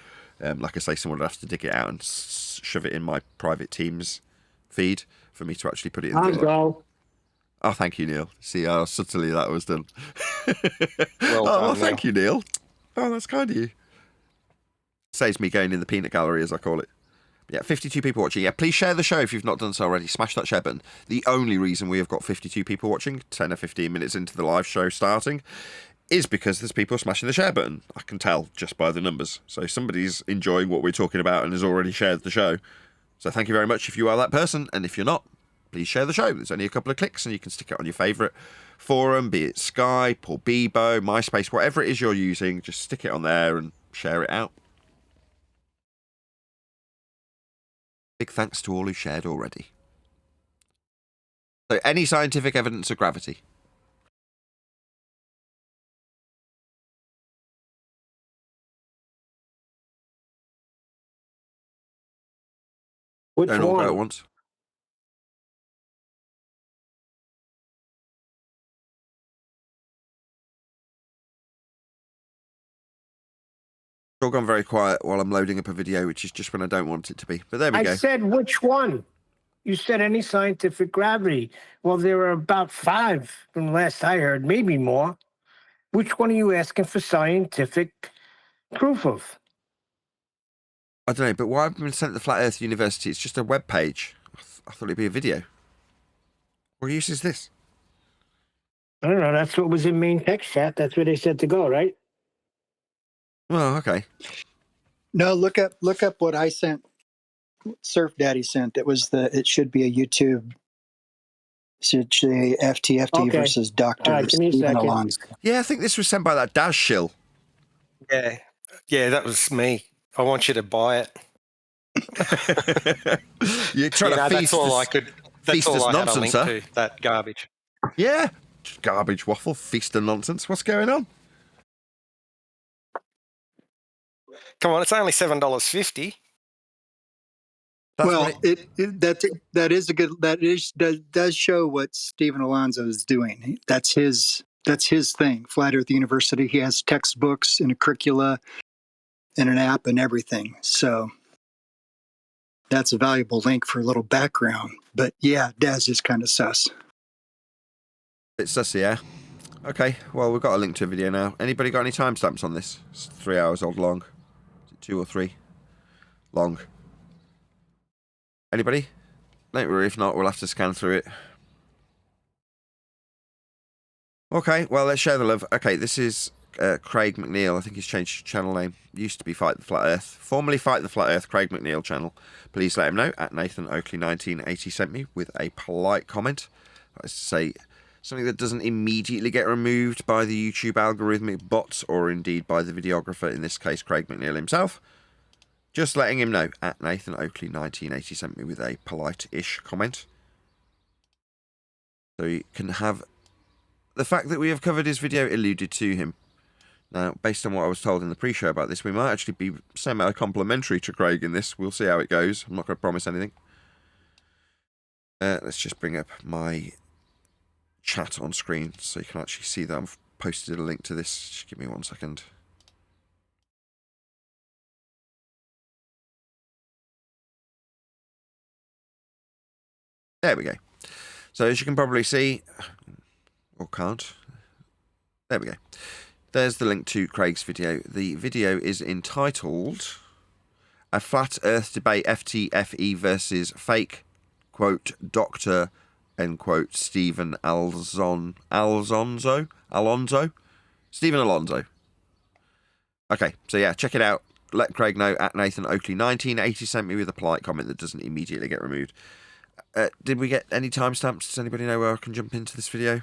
Like I say, someone would have to dig it out and shove it in my private Teams feed for me to actually put it in. I'll go. Oh, thank you, Neil. See how subtly that was done. Well done, thank you, Neil. Oh, that's kind of you. Saves me going in the peanut gallery, as I call it. Yeah, 52 people watching. Yeah, please share the show if you've not done so already. Smash that share button. The only reason we have got 52 people watching, 10 or 15 minutes into the live show starting, is because there's people smashing the share button. I can tell just by the numbers. So somebody's enjoying what we're talking about and has already shared the show. So thank you very much if you are that person. And if you're not, please share the show. There's only a couple of clicks and you can stick it on your favourite forum, be it Skype or Bebo, MySpace, whatever it is you're using. Just stick it on there and share it out. Big thanks to all who shared already. So, any scientific evidence of gravity? Which Don't all go one? at once. It's all gone very quiet while I'm loading up a video, which is just when I don't want it to be. But there we go. I said which one? You said any scientific gravity. Well, there are about 5 from last I heard, maybe more. Which one are you asking for scientific proof of? I don't know, but why have I been sent to the Flat Earth University? It's just a web page. I thought it'd be a video. What use is this? I don't know. That's what was in main text chat. That's where they said to go, right? Oh, okay. No, look up what I sent. Surf Daddy sent. It should be a YouTube. Should say FTFE Okay. versus Dr. All right, give me a Stephen second. Alonso. Yeah, I think this was sent by that Daz shill. Yeah. Yeah, that was me. I want you to buy it. You're trying to feast that's all us, I could. That's feast all us I had a nonsense, link huh? to. That garbage. Yeah. Just garbage waffle, feast and nonsense. What's going on? Come on, it's only $7.50. That's Well, what it, that is a good does show what Stephen Alonso is doing. That's his thing. Flat Earth University. He has textbooks and a curricula and an app and everything. So that's a valuable link for a little background. But yeah, Daz is kind of sus. it's sus, yeah. Okay, well, we've got a link to a video now. Anybody got any timestamps on this? It's 3 hours old long. Is it 2 or 3? Long. Anybody? Don't worry, if not, we'll have to scan through it. Okay, well, let's share the love. Okay, this is Craig McNeil. I think he's changed his channel name. Used to be Fight the Flat Earth. Formerly Fight the Flat Earth, Craig McNeil channel. Please let him know. At Nathan Oakley 1980 sent me with a polite comment. That's to say, something that doesn't immediately get removed by the YouTube algorithmic bots or indeed by the videographer, in this case, Craig McNeil himself. Just letting him know. At Nathan Oakley 1980 sent me with a polite-ish comment. So you can have the fact that we have covered his video alluded to him. Now, based on what I was told in the pre-show about this, we might actually be semi-complimentary to Craig in this. We'll see how it goes. I'm not going to promise anything. Let's just bring up my chat on screen so you can actually see that I've posted a link to this. Just give me 1 second. There we go. So as you can probably see, or can't, there we go. There's the link to Craig's video. The video is entitled A Flat Earth Debate FTFE versus Fake, quote, Dr. end quote, Stephen Alonso. Stephen Alonso. Okay, so yeah, check it out. Let Craig know. At Nathan Oakley 1980 sent me with a polite comment that doesn't immediately get removed. Did we get any timestamps? Does anybody know where I can jump into this video?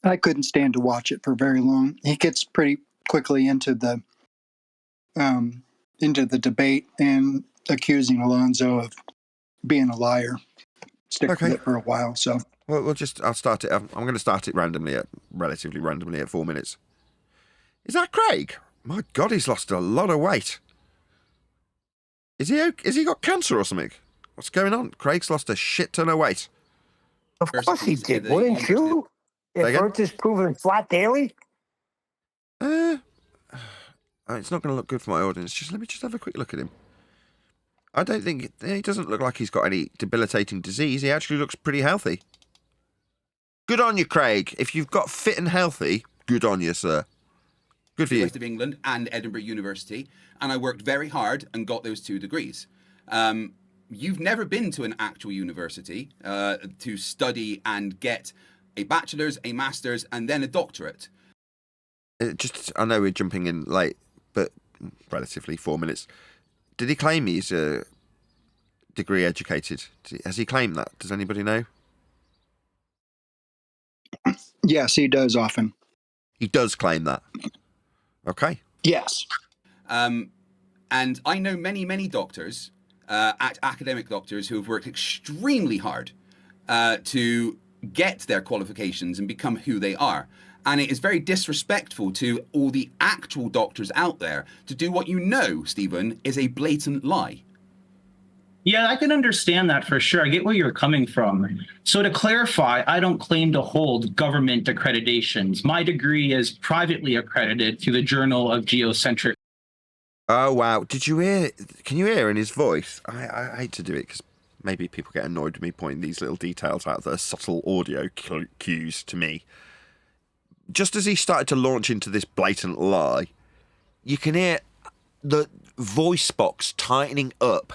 I couldn't stand to watch it for very long. He gets pretty quickly into the debate and accusing Alonso of being a liar. Stick with it for a while. So well, I'll start it. I'm going to start it relatively randomly at 4 minutes. Is that Craig? My God, he's lost a lot of weight. Is he got cancer or something? What's going on? Craig's lost a shit ton of weight. Of course he did, wouldn't you? If Earth is proven flat daily? It's not going to look good for my audience. Let me just have a quick look at him. I don't think he doesn't look like he's got any debilitating disease. He actually looks pretty healthy. Good on you, Craig. If you've got fit and healthy, good on you, sir. Good for you. West of England and Edinburgh University, and I worked very hard and got those 2 degrees. You've never been to an actual university to study and get a bachelor's, a master's, and then a doctorate. I know we're jumping in late, but relatively 4 minutes. Did he claim he's degree educated? Has he claimed that? Does anybody know? Yes, he does often. He does claim that. Okay. Yes. And I know many, many doctors, academic doctors, who have worked extremely hard to get their qualifications and become who they are. And it is very disrespectful to all the actual doctors out there to do what you know, Stephen, is a blatant lie. Yeah, I can understand that for sure. I get where you're coming from. So to clarify, I don't claim to hold government accreditations. My degree is privately accredited through the Journal of Geocentric. Oh, wow. Did you hear? Can you hear in his voice? I hate to do it because maybe people get annoyed with me pointing these little details out that are subtle audio cues to me. Just as he started to launch into this blatant lie, you can hear the voice box tightening up,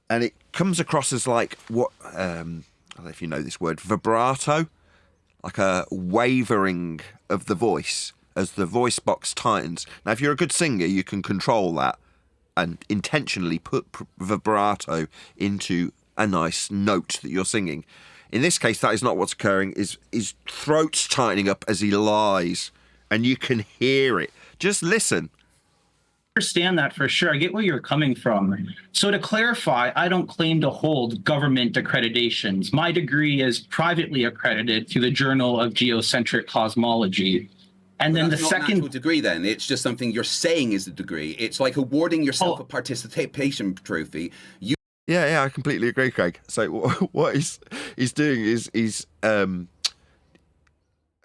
and it comes across as like what I don't know if you know this word, vibrato, like a wavering of the voice as the voice box tightens. Now, if you're a good singer, you can control that and intentionally put vibrato into a nice note that you're singing. In this case, that is not what's occurring. His throat's tightening up as he lies, and you can hear it. Just listen. Understand that for sure. I get where you're coming from. So to clarify, I don't claim to hold government accreditations. My degree is privately accredited through the Journal of Geocentric Cosmology. And then That's the not an second actual degree then. It's just something you're saying is the degree. It's like awarding yourself a participation trophy. Yeah, I completely agree, Craig. So what he's doing is he's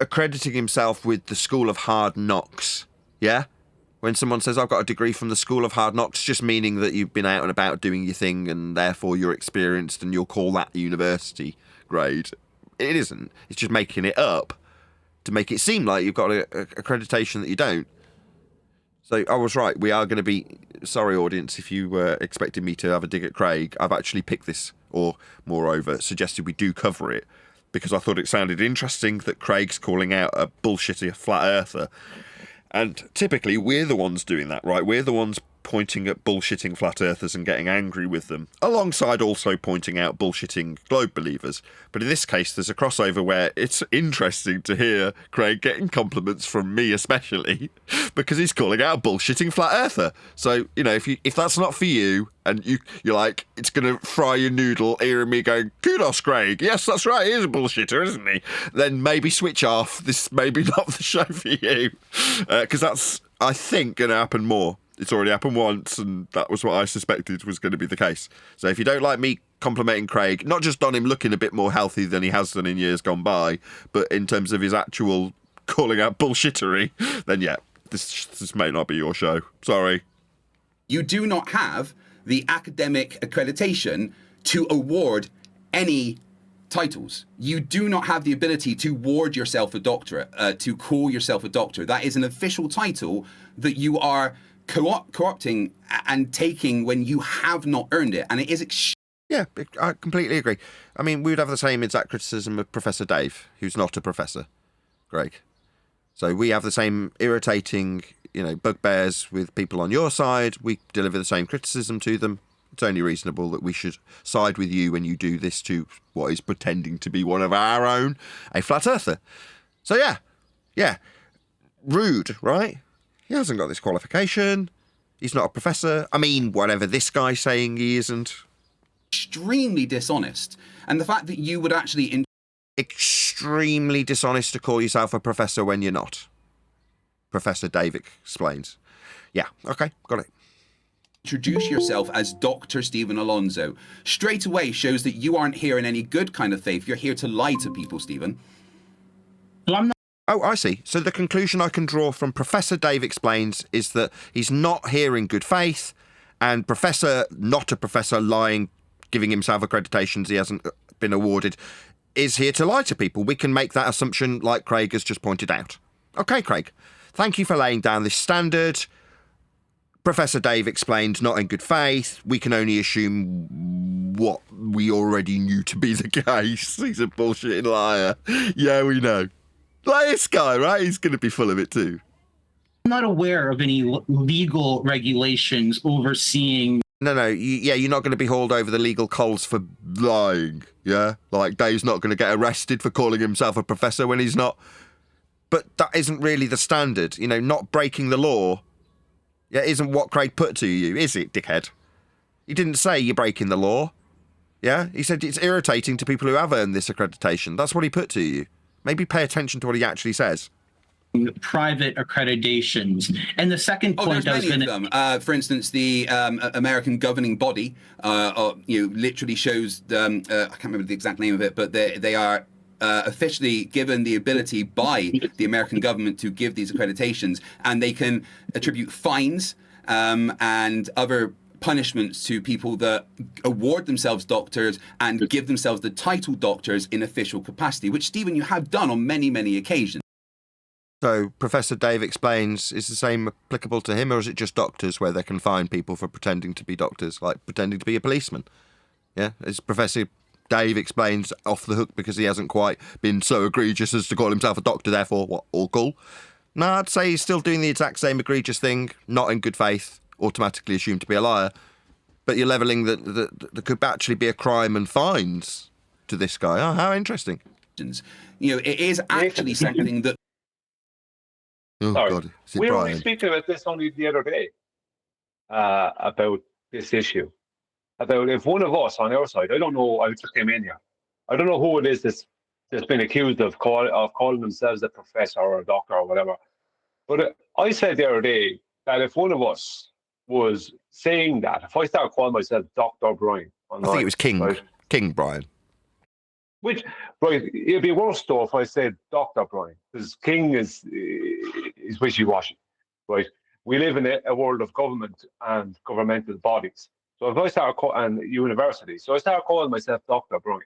accrediting himself with the School of Hard Knocks. Yeah? When someone says, I've got a degree from the School of Hard Knocks, just meaning that you've been out and about doing your thing and therefore you're experienced and you'll call that university grade. It isn't. It's just making it up to make it seem like you've got a accreditation that you don't. So I was right. We are going to be... Sorry, audience, if you were expecting me to have a dig at Craig. I've actually picked this, or moreover, suggested we do cover it, because I thought it sounded interesting that Craig's calling out a bullshitty flat earther. And typically, we're the ones doing that, right? We're the ones pointing at bullshitting flat earthers and getting angry with them, alongside also pointing out bullshitting globe believers. But in this case, there's a crossover where it's interesting to hear Craig getting compliments from me especially, because he's calling out a bullshitting flat earther. So, you know, if that's not for you, and you're like, it's going to fry your noodle hearing me going, kudos, Craig, yes, that's right, he's a bullshitter, isn't he? Then maybe switch off. This may be not the show for you. Because that's, I think, going to happen more. It's already happened once, and that was what I suspected was going to be the case. So if you don't like me complimenting Craig, not just on him looking a bit more healthy than he has done in years gone by, but in terms of his actual calling out bullshittery, then yeah, this may not be your show. Sorry. You do not have the academic accreditation to award any titles. You do not have the ability to award yourself a doctorate, to call yourself a doctor. That is an official title that you are co-opting and taking when you have not earned it, and it is yeah, I completely agree. I mean, we would have the same exact criticism of Professor Dave, who's not a professor, Greg. So we have the same irritating, bugbears with people on your side. We deliver the same criticism to them. It's only reasonable that we should side with you when you do this to what is pretending to be one of our own, a flat earther. So yeah, rude, right? He hasn't got this qualification. He's not a professor. I mean, whatever this guy's saying, he isn't. Extremely dishonest. And the fact that you would actually... Extremely dishonest to call yourself a professor when you're not. Professor Dave explains. Yeah, okay, got it. Introduce yourself as Dr. Stephen Alonso. Straight away shows that you aren't here in any good kind of faith. You're here to lie to people, Stephen. Well, I'm not. Oh, I see. So the conclusion I can draw from Professor Dave Explains is that he's not here in good faith, and Professor, not a professor, lying, giving himself accreditations he hasn't been awarded, is here to lie to people. We can make that assumption like Craig has just pointed out. Okay, Craig, thank you for laying down this standard. Professor Dave Explained, not in good faith. We can only assume what we already knew to be the case. He's a bullshitting liar. Yeah, we know. Like this guy, right? He's going to be full of it too. I'm not aware of any legal regulations overseeing. No. You're not going to be hauled over the legal coals for lying. Yeah, like Dave's not going to get arrested for calling himself a professor when he's not. But that isn't really the standard. Not breaking the law. Yeah, isn't what Craig put to you, is it, dickhead? He didn't say you're breaking the law. Yeah, he said it's irritating to people who have earned this accreditation. That's what he put to you. Maybe pay attention to what he actually says. Private accreditations. And the second point there's many of them. For instance, the American governing body, literally shows, I can't remember the exact name of it, but they are officially given the ability by the American government to give these accreditations, and they can attribute fines and other punishments to people that award themselves doctors and give themselves the title doctors in official capacity, which, Stephen, you have done on many, many occasions. So Professor Dave Explains is the same applicable to him, or is it just doctors where they can fine people for pretending to be doctors, like pretending to be a policeman? Yeah, is Professor Dave Explains off the hook because he hasn't quite been so egregious as to call himself a doctor, therefore, what, all cool? No, I'd say he's still doing the exact same egregious thing, not in good faith, automatically assumed to be a liar. But you're levelling that there could actually be a crime and fines to this guy. Oh, how interesting. You know, it is actually something that... Oh, Sorry. God. Is it We were Brian? only speaking about this only the other day, about this issue. About if one of us on our side, I don't know, I just came in here. I don't know who it is that's been accused of calling themselves a professor or a doctor or whatever. But I said the other day that if one of us was saying that, if I start calling myself Dr. Brian online, I think it was King. right, King Brian. which, right, it'd be worse though if I said Dr. Brian, because King is wishy-washy, right? We live in a world of government and governmental bodies. So if I start and universities, so I start calling myself Dr. Brian,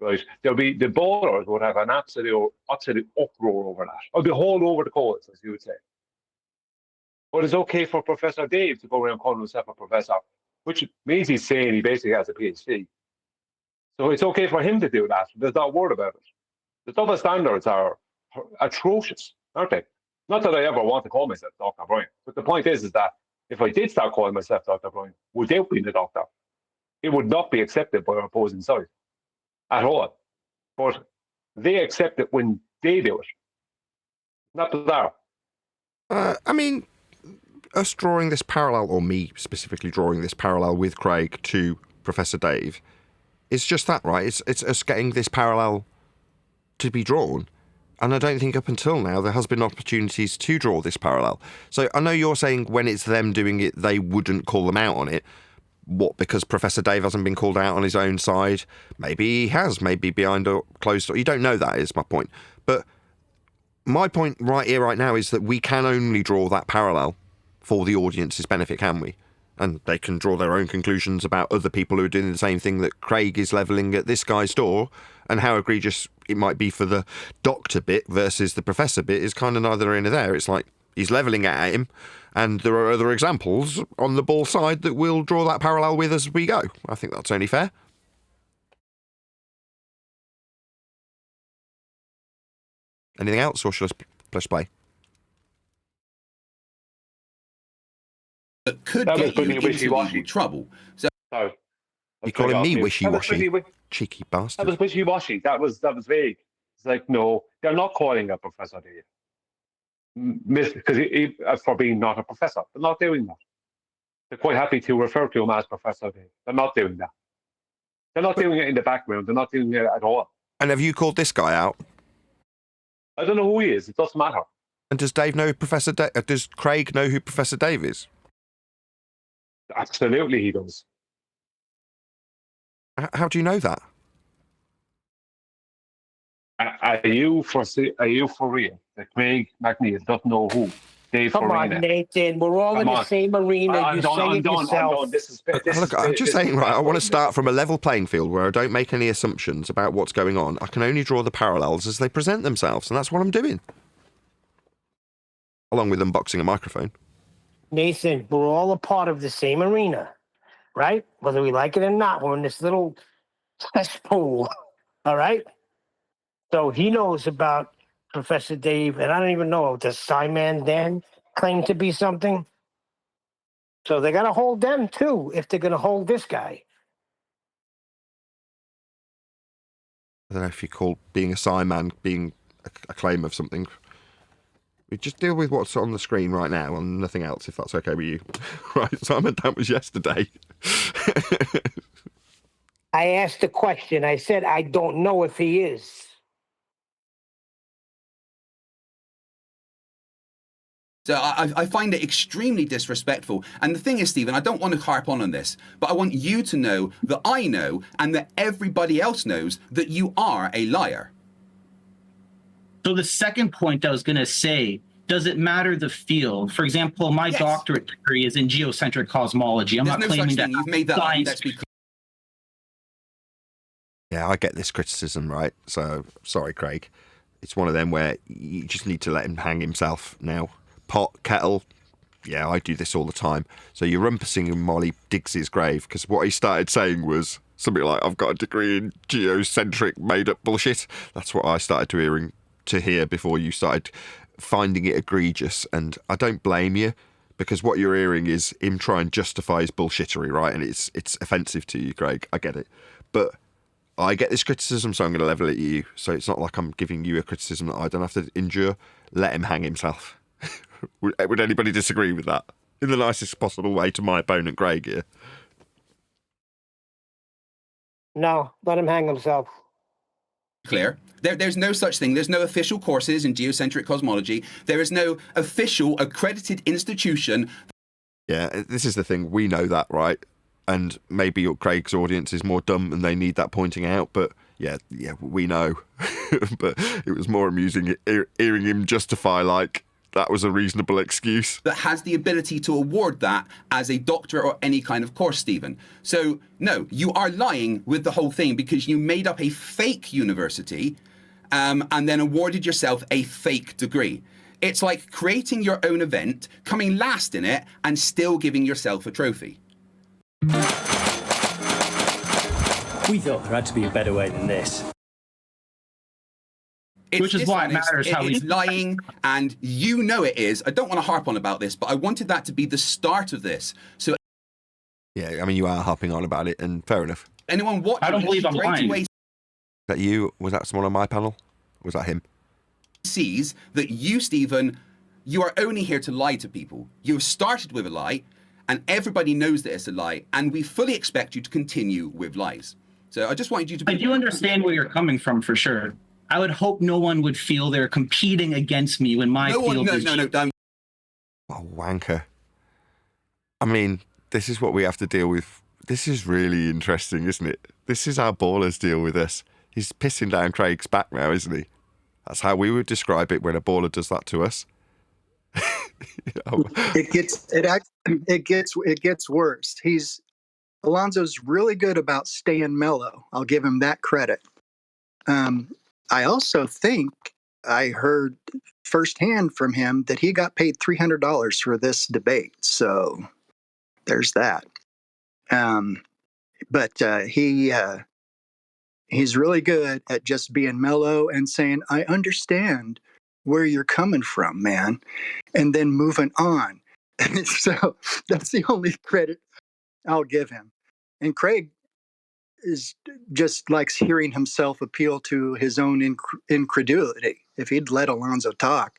right? The ballers would have an absolute uproar over that. I'd be all over the courts, as you would say. But it's okay for Professor Dave to go around calling himself a professor, which means he's saying he basically has a PhD. So it's okay for him to do that. There's not a word about it. The double standards are atrocious, aren't they? Not that I ever want to call myself Dr. Brian, but the point is that if I did start calling myself Dr. Brian without being a doctor, it would not be accepted by our opposing side at all. But they accept it when they do it. Not bizarre. I mean, us drawing this parallel, or me specifically drawing this parallel with Craig to Professor Dave, is just that, right? It's us getting this parallel to be drawn. And I don't think up until now there has been opportunities to draw this parallel. So I know you're saying when it's them doing it, they wouldn't call them out on it. What, because Professor Dave hasn't been called out on his own side? Maybe he has, maybe behind a closed door. You don't know that, is my point. But my point right here, right now, is that we can only draw that parallel for the audience's benefit, can we? And they can draw their own conclusions about other people who are doing the same thing that Craig is levelling at this guy's door, and how egregious it might be for the doctor bit versus the professor bit is kind of neither here nor there. It's like he's levelling it at him, and there are other examples on the ball side that we'll draw that parallel with as we go. I think that's only fair. Anything else, or should I press play? That could That was get you pretty into wishy-washy. legal trouble. So So, You calling me That was wishy-washy? pretty- Cheeky That bastard. was wishy-washy. That was vague. It's like, no, they're not calling a professor Dave. Because for being not a professor. They're not doing that. They're quite happy to refer to him as Professor Dave. They're not doing that. They're not doing it in the background. They're not doing it at all. And have you called this guy out? I don't know who he is. It doesn't matter. And does Dave know who Professor does Craig know who Professor Dave is? Absolutely, he does. How do you know that? Are you for real? That Craig McNeil doesn't know who Dave Come on, Farina. Nathan. We're all in Come the on. same arena. I'm You done. say I'm it done. yourself. I'm done. Look, I'm just saying, right, I want to start from a level playing field where I don't make any assumptions about what's going on. I can only draw the parallels as they present themselves, and that's what I'm doing. Along with unboxing a microphone. Nathan, we're all a part of the same arena, right? Whether we like it or not, we're in this little cesspool, all right? So he knows about Professor Dave, and I don't even know, does Simon Dan claim to be something? So they got to hold them too if they're going to hold this guy. I don't know if you call being a Simon being a claim of something. We just deal with what's on the screen right now and nothing else, if that's okay with you. Right, Simon, that was yesterday. I asked a question. I said, I don't know if he is. So I find it extremely disrespectful. And the thing is, Stephen, I don't want to harp on this, but I want you to know that I know and that everybody else knows that you are a liar. So the second point I was going to say, does it matter the field? For example, my Yes. doctorate degree is in geocentric cosmology. I'm There's not no claiming such that thing. You've made that up. science. Let's be clear. Yeah, I get this criticism, right? So, sorry, Craig. It's one of them where you just need to let him hang himself now. Pot, kettle, yeah, I do this all the time. So you're rumpusing him while he digs his grave, because what he started saying was something like, I've got a degree in geocentric made-up bullshit. That's what I started to hear before you started finding it egregious. And I don't blame you, because what you're hearing is him try and justify his bullshittery, right? And it's offensive to you, Craig. I get it. But I get this criticism, so I'm going to level it at you. So it's not like I'm giving you a criticism that I don't have to endure. Let him hang himself. Would anybody disagree with that? In the nicest possible way to my opponent, Craig, here. No, let him hang himself. Clear. There's no such thing. There's no official courses in geocentric cosmology. There is no official accredited institution. Yeah, this is the thing. We know that, right? And maybe your Craig's audience is more dumb and they need that pointing out. But yeah, we know. But it was more amusing hearing him justify like that was a reasonable excuse. That has the ability to award that as a doctor or any kind of course, Stephen. So, no, you are lying with the whole thing because you made up a fake university and then awarded yourself a fake degree. It's like creating your own event, coming last in it, and still giving yourself a trophy. We thought there had to be a better way than this. It's which is why it matters how it's lying, and you know it is. I don't want to harp on about this, but I wanted that to be the start of this. So, yeah, I mean, you are harping on about it, and fair enough. Anyone watching? I don't believe I'm lying. Was that you? Was that someone on my panel? Or was that him? Sees that you, Stephen, you are only here to lie to people. You've started with a lie, and everybody knows that it's a lie, and we fully expect you to continue with lies. So I just wanted you to. I do understand where you're coming from, for sure. I would hope no one would feel they're competing against me when my field is... No, don't. Oh, wanker. I mean, this is what we have to deal with. This is really interesting, isn't it? This is how ballers deal with us. He's pissing down Craig's back now, isn't he? That's how we would describe it when a baller does that to us. It gets worse. Alonzo's really good about staying mellow. I'll give him that credit. I also think I heard firsthand from him that he got paid $300 for this debate. So there's that. But he's really good at just being mellow and saying, I understand where you're coming from, man, and then moving on. So that's the only credit I'll give him. And Craig is just likes hearing himself appeal to his own incredulity. If he'd let Alonzo talk,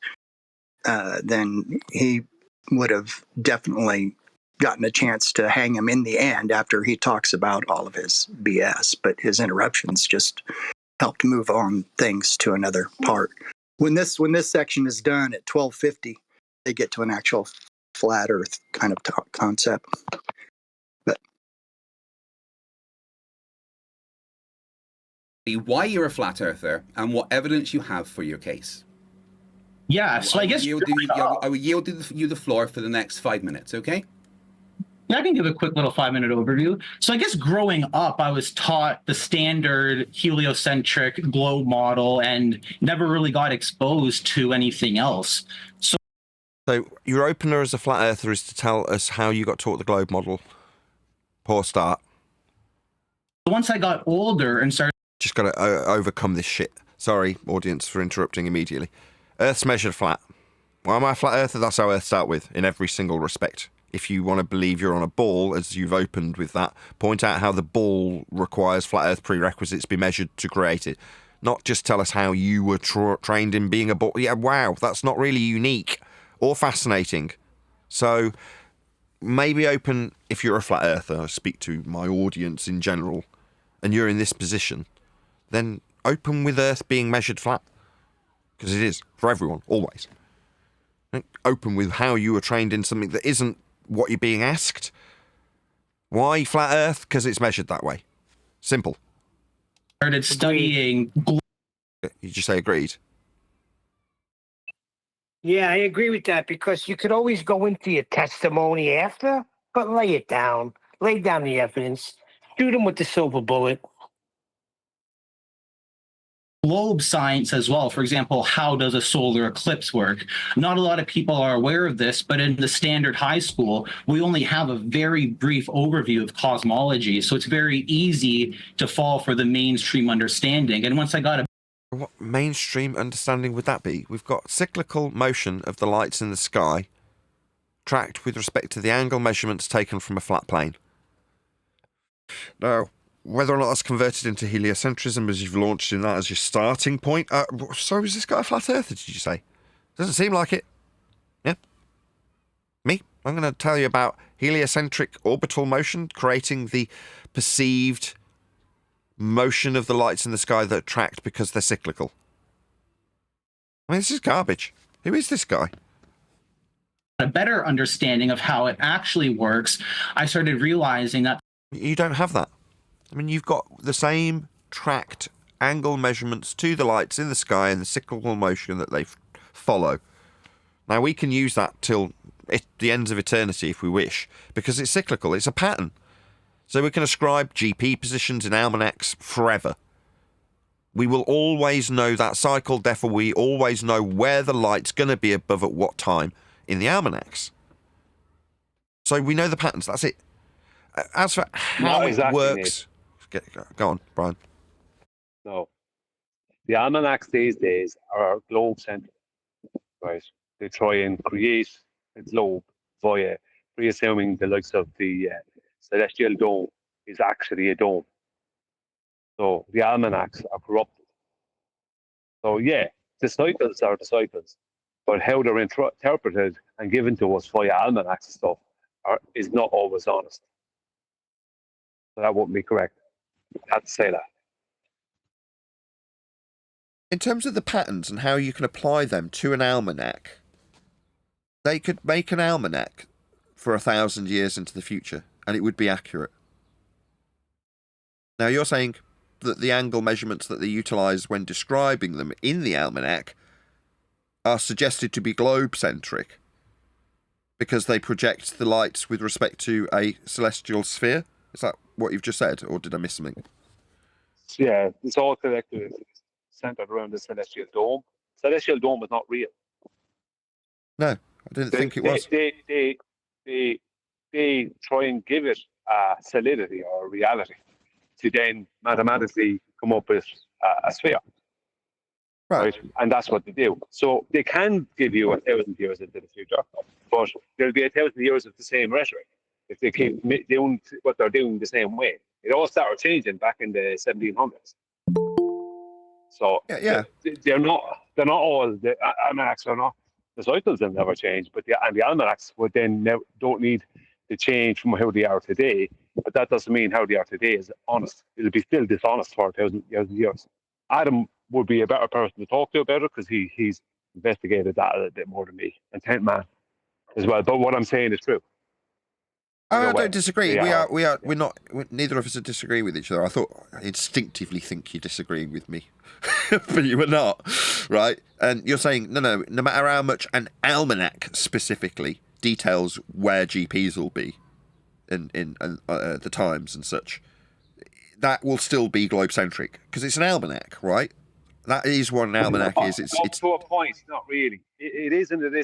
then he would have definitely gotten a chance to hang him in the end after he talks about all of his BS. But his interruptions just helped move on things to another part. When this section is done at 12:50, they get to an actual flat Earth kind of concept. But why you're a flat earther and what evidence you have for your case. Yeah, so I guess I will yield you the floor for the next 5 minutes, okay? Yeah, I can give a quick little 5-minute overview. So I guess growing up, I was taught the standard heliocentric globe model and never really got exposed to anything else. So your opener as a flat earther is to tell us how you got taught the globe model. Poor start. Once I got older and started... Just got to overcome this shit. Sorry, audience, for interrupting immediately. Earth's measured flat. Why am I a flat earther? That's how Earth start with, in every single respect. If you want to believe you're on a ball, as you've opened with that, point out how the ball requires flat Earth prerequisites to be measured to create it. Not just tell us how you were trained in being a ball. Yeah, wow, that's not really unique or fascinating. So maybe open, if you're a flat earther, I speak to my audience in general, and you're in this position, then open with Earth being measured flat. Because it is, for everyone, always. Open with how you were trained in something that isn't what you're being asked. Why flat Earth? Because it's measured that way. Simple. Started studying... You just say agreed? Yeah, I agree with that, because you could always go into your testimony after, but lay it down. Lay down the evidence. Shoot him with the silver bullet. globe science as well. For example, how does a solar eclipse work? Not a lot of people are aware of this, but in the standard high school, we only have a very brief overview of cosmology. So it's very easy to fall for the mainstream understanding. And once I got a What mainstream understanding would that be? We've got cyclical motion of the lights in the sky tracked with respect to the angle measurements taken from a flat plane. Now, whether or not that's converted into heliocentrism as you've launched in that as your starting point. So is this guy a flat earther, did you say? Doesn't seem like it. Yeah. Me? I'm going to tell you about heliocentric orbital motion, creating the perceived motion of the lights in the sky that are tracked because they're cyclical. I mean, this is garbage. Who is this guy? A better understanding of how it actually works, I started realizing that You don't have that. I mean, you've got the same tracked angle measurements to the lights in the sky and the cyclical motion that they follow. Now, we can use that till the ends of eternity if we wish, because it's cyclical. It's a pattern. So we can ascribe GP positions in almanacs forever. We will always know that cycle, therefore we always know where the light's going to be above at what time in the almanacs. So we know the patterns, that's it. As for how it works... Go on, Brian. No. The almanacs these days are globe-centric, right? They try and create a globe via pre-assuming the likes of the celestial dome is actually a dome. So the almanacs are corrupted. So yeah, the cycles are the cycles, but how they're interpreted and given to us via almanacs and stuff is not always honest. So that wouldn't be correct. I had to say that. In terms of the patterns and how you can apply them to an almanac, they could make an almanac for 1,000 years into the future, and it would be accurate. Now, you're saying that the angle measurements that they utilise when describing them in the almanac are suggested to be globe-centric because they project the lights with respect to a celestial sphere? Is that what you've just said, or did I miss something? Yeah, it's all collected, centered around the celestial dome. Celestial dome is not real. No, I didn't think it was. They try and give it a solidity or a reality to then mathematically come up with a sphere. Right. And that's what they do. So they can give you 1,000 years into the future, but there'll be 1,000 years of the same rhetoric if they keep doing what they're doing the same way. It all started changing back in the 1700s. So yeah. They're not all the almanacs are not. The cycles will never change, but the almanacs would then don't need to change from how they are today. But that doesn't mean how they are today is honest. It'll be still dishonest for 1,000 years. Adam would be a better person to talk to about it because he's investigated that a little bit more than me, and Tent Man as well. But what I'm saying is true. I don't disagree. We're not. Neither of us are disagreeing with each other. I instinctively think you're disagreeing with me, but you were not, right? And you're saying no matter how much an almanac specifically details where GPs will be in the times and such, that will still be globe-centric because it's an almanac, right? That is what an almanac is. It's to a point, not really. It isn't. They're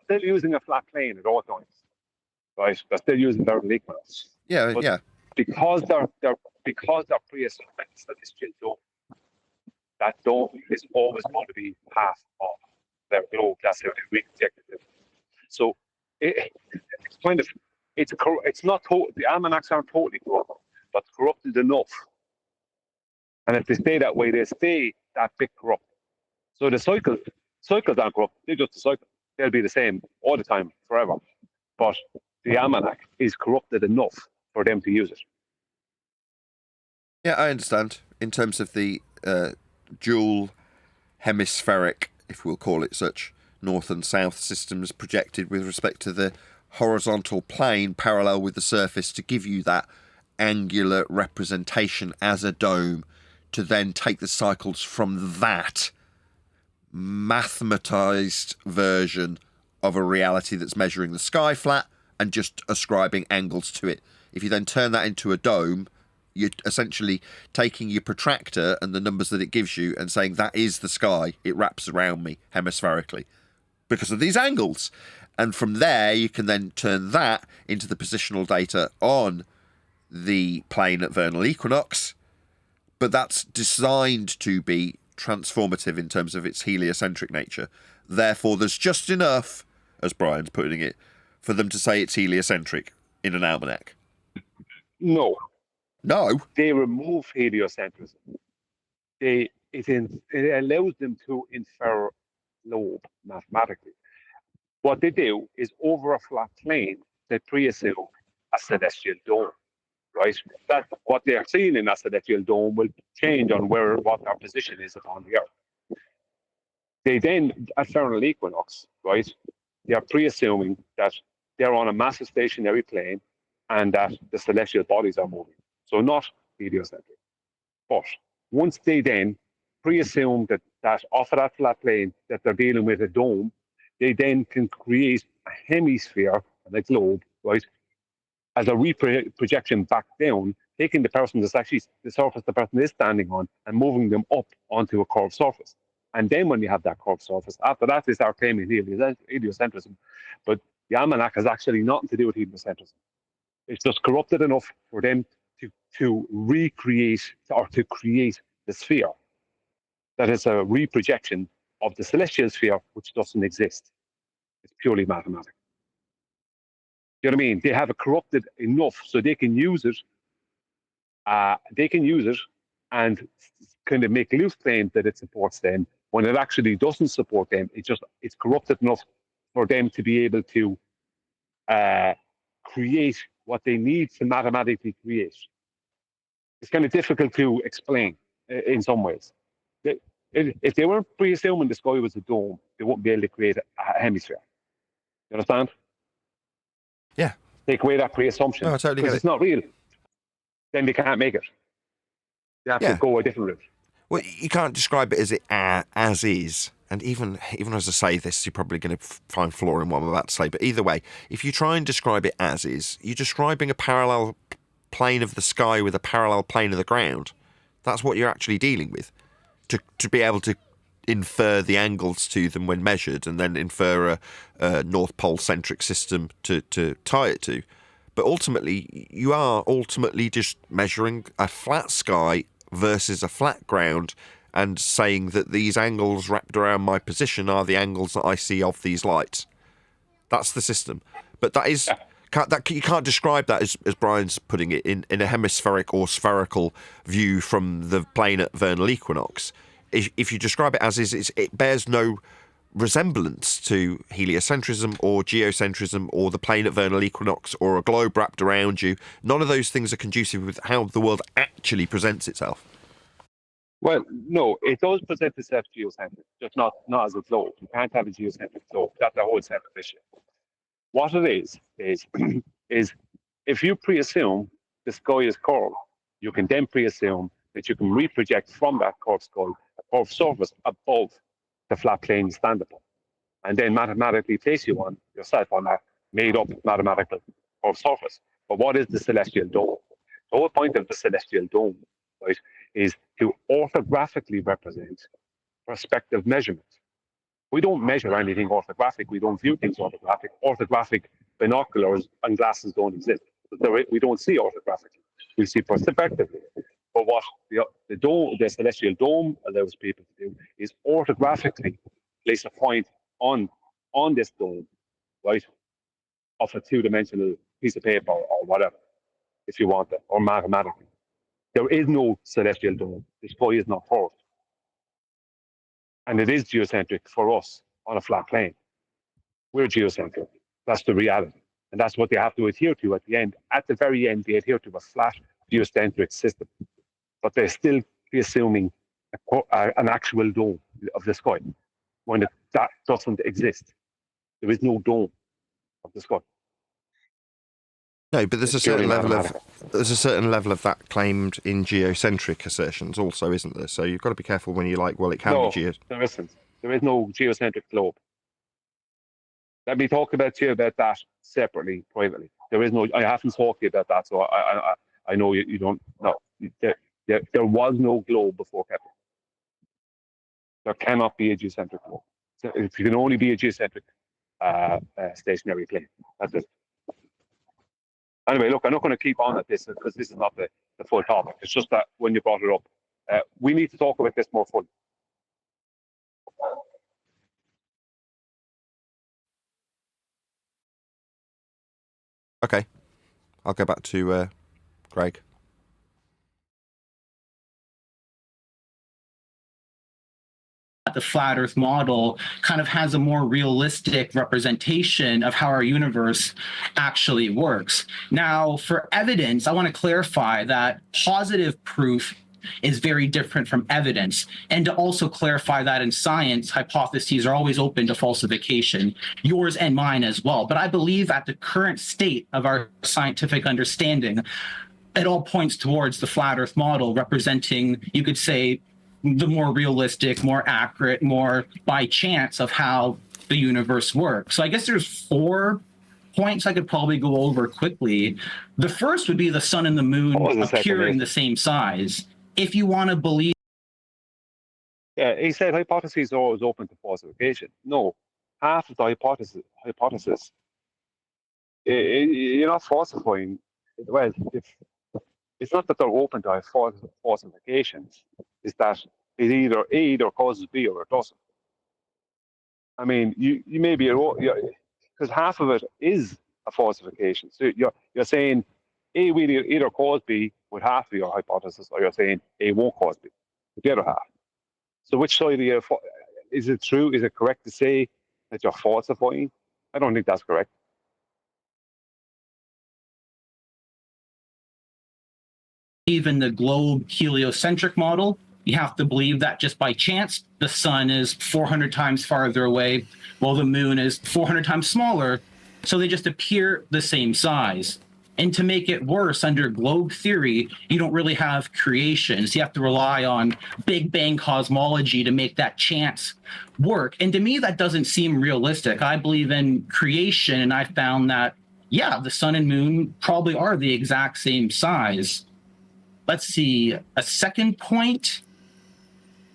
still using a flat plane at all times. Right, they're still using their ligments. Yeah, but yeah. Because they're pre-assuming celestial dome, that dome is always going to be half of their globe. That's how they rejected it. So it's kind of it's not total. The almanacs aren't totally corrupt, but corrupted enough. And if they stay that way, they stay that bit corrupt. So the cycles aren't corrupt. They're just a cycle. They'll be the same all the time, forever. But the almanac is corrupted enough for them to use it. Yeah, I understand. In terms of the dual hemispheric, if we'll call it such, north and south systems projected with respect to the horizontal plane parallel with the surface to give you that angular representation as a dome, to then take the cycles from that mathematized version of a reality that's measuring the sky flat and just ascribing angles to it. If you then turn that into a dome, you're essentially taking your protractor and the numbers that it gives you and saying that is the sky. It wraps around me hemispherically because of these angles. And from there, you can then turn that into the positional data on the plane at vernal equinox. But that's designed to be transformative in terms of its heliocentric nature. Therefore, there's just enough, as Brian's putting it, for them to say it's heliocentric in an almanac. No. No. They remove heliocentrism. It allows them to infer lobe mathematically. What they do is over a flat plane, they pre-assume a celestial dome, right? That what they are seeing in that celestial dome will change on what our position is upon the Earth. They then, at vernal equinox, right, they are pre-assuming that they're on a massive stationary plane and that the celestial bodies are moving. So not heliocentric. But once they then pre-assume that off of that flat plane that they're dealing with a dome, they then can create a hemisphere and a globe, right, as a projection back down, taking the person that's actually the surface the person is standing on and moving them up onto a curved surface. And then when you have that curved surface, after that they start claiming heliocentrism. But the almanac has actually nothing to do with heliocentrism. It's just corrupted enough for them to recreate or to create the sphere that is a reprojection of the celestial sphere, which doesn't exist. It's purely mathematical. You know what I mean? They have it corrupted enough so they can use it. And kind of make loose claims that it supports them when it actually doesn't support them. It's corrupted enough for them to be able to create what they need to mathematically create. It's kind of difficult to explain in some ways. If they weren't pre-assuming the sky was a dome, they wouldn't be able to create a hemisphere. You understand? Yeah. Take away that pre-assumption. No, I totally get because it. it's not real. Then they can't make it. They have to go a different route. Well, you can't describe it as is. And even as I say this, you're probably going to find flaw in what I'm about to say. But either way, if you try and describe it as is, you're describing a parallel plane of the sky with a parallel plane of the ground. That's what you're actually dealing with. To be able to infer the angles to them when measured and then infer a North Pole centric system to tie it to. But ultimately, you are just measuring a flat sky versus a flat ground and saying that these angles wrapped around my position are the angles that I see of these lights. That's the system. But that is... you can't describe that as Brian's putting it in a hemispheric or spherical view from the plane at vernal equinox. If you describe it as is, it bears no resemblance to heliocentrism or geocentrism or the plane at vernal equinox or a globe wrapped around you. None of those things are conducive with how the world actually presents itself. Well, no, it does present itself geocentric, just not as a globe. You can't have a geocentric globe. That's a whole separate issue. What it is if you pre-assume the sky is curved, you can then pre-assume that you can reproject from that curved sky a curved surface above the flat plane you stand upon, and then mathematically place you on yourself on that made-up mathematical curved surface. But what is the celestial dome? The whole point of the celestial dome, right, is to orthographically represent perspective measurement. We don't measure anything orthographic. We don't view things orthographic. Orthographic binoculars and glasses don't exist. We don't see orthographically. We see perspectively. But what the celestial dome allows people to do is orthographically place a point on this dome, right, of a two-dimensional piece of paper or whatever, if you want it, or mathematically. There is no celestial dome. The sky is not curved. And it is geocentric for us on a flat plane. We're geocentric. That's the reality. And that's what they have to adhere to at the end. At the very end, they adhere to a flat geocentric system. But they're still assuming an actual dome of the sky when that doesn't exist. There is no dome of the sky. No, but there's a certain level of that claimed in geocentric assertions also, isn't there? So you've got to be careful when you're like, well, it can be geo. There isn't. There is no geocentric globe. Let me talk to you about that separately, privately. There is no. I haven't talked to you about that, so I know you don't know. There was no globe before Kepler. There cannot be a geocentric globe. So it can only be a geocentric stationary plane. That's it. Anyway, look, I'm not going to keep on at this because this is not the full topic. It's just that when you brought it up, we need to talk about this more fully. Okay, I'll go back to Greg. The flat Earth model kind of has a more realistic representation of how our universe actually works. Now, for evidence, I want to clarify that positive proof is very different from evidence, and to also clarify that in science, hypotheses are always open to falsification, yours and mine as well. But I believe at the current state of our scientific understanding, it all points towards the flat Earth model representing, you could say, the more realistic, more accurate, more by chance of how the universe works. So I guess there's 4 points I could probably go over quickly. The first would be the sun and the moon appearing the same size. If you want to believe. Yeah, he said hypotheses are always open to falsification. No, half of the hypothesis, you're not falsifying. Well, it's not that they're open to falsifications. It's that it either causes B or it doesn't. I mean, you may be because half of it is a falsification. So you're saying A will either cause B with half of your hypothesis, or you're saying A won't cause B with the other half. So which side is it true? Is it correct to say that you're falsifying? I don't think that's correct. Even the globe heliocentric model, you have to believe that just by chance the sun is 400 times farther away while the moon is 400 times smaller, so they just appear the same size. And to make it worse, under globe theory, you don't really have creations. You have to rely on Big Bang cosmology to make that chance work. And to me, that doesn't seem realistic. I believe in creation, and I found that, yeah, the sun and moon probably are the exact same size. Let's see, a second point,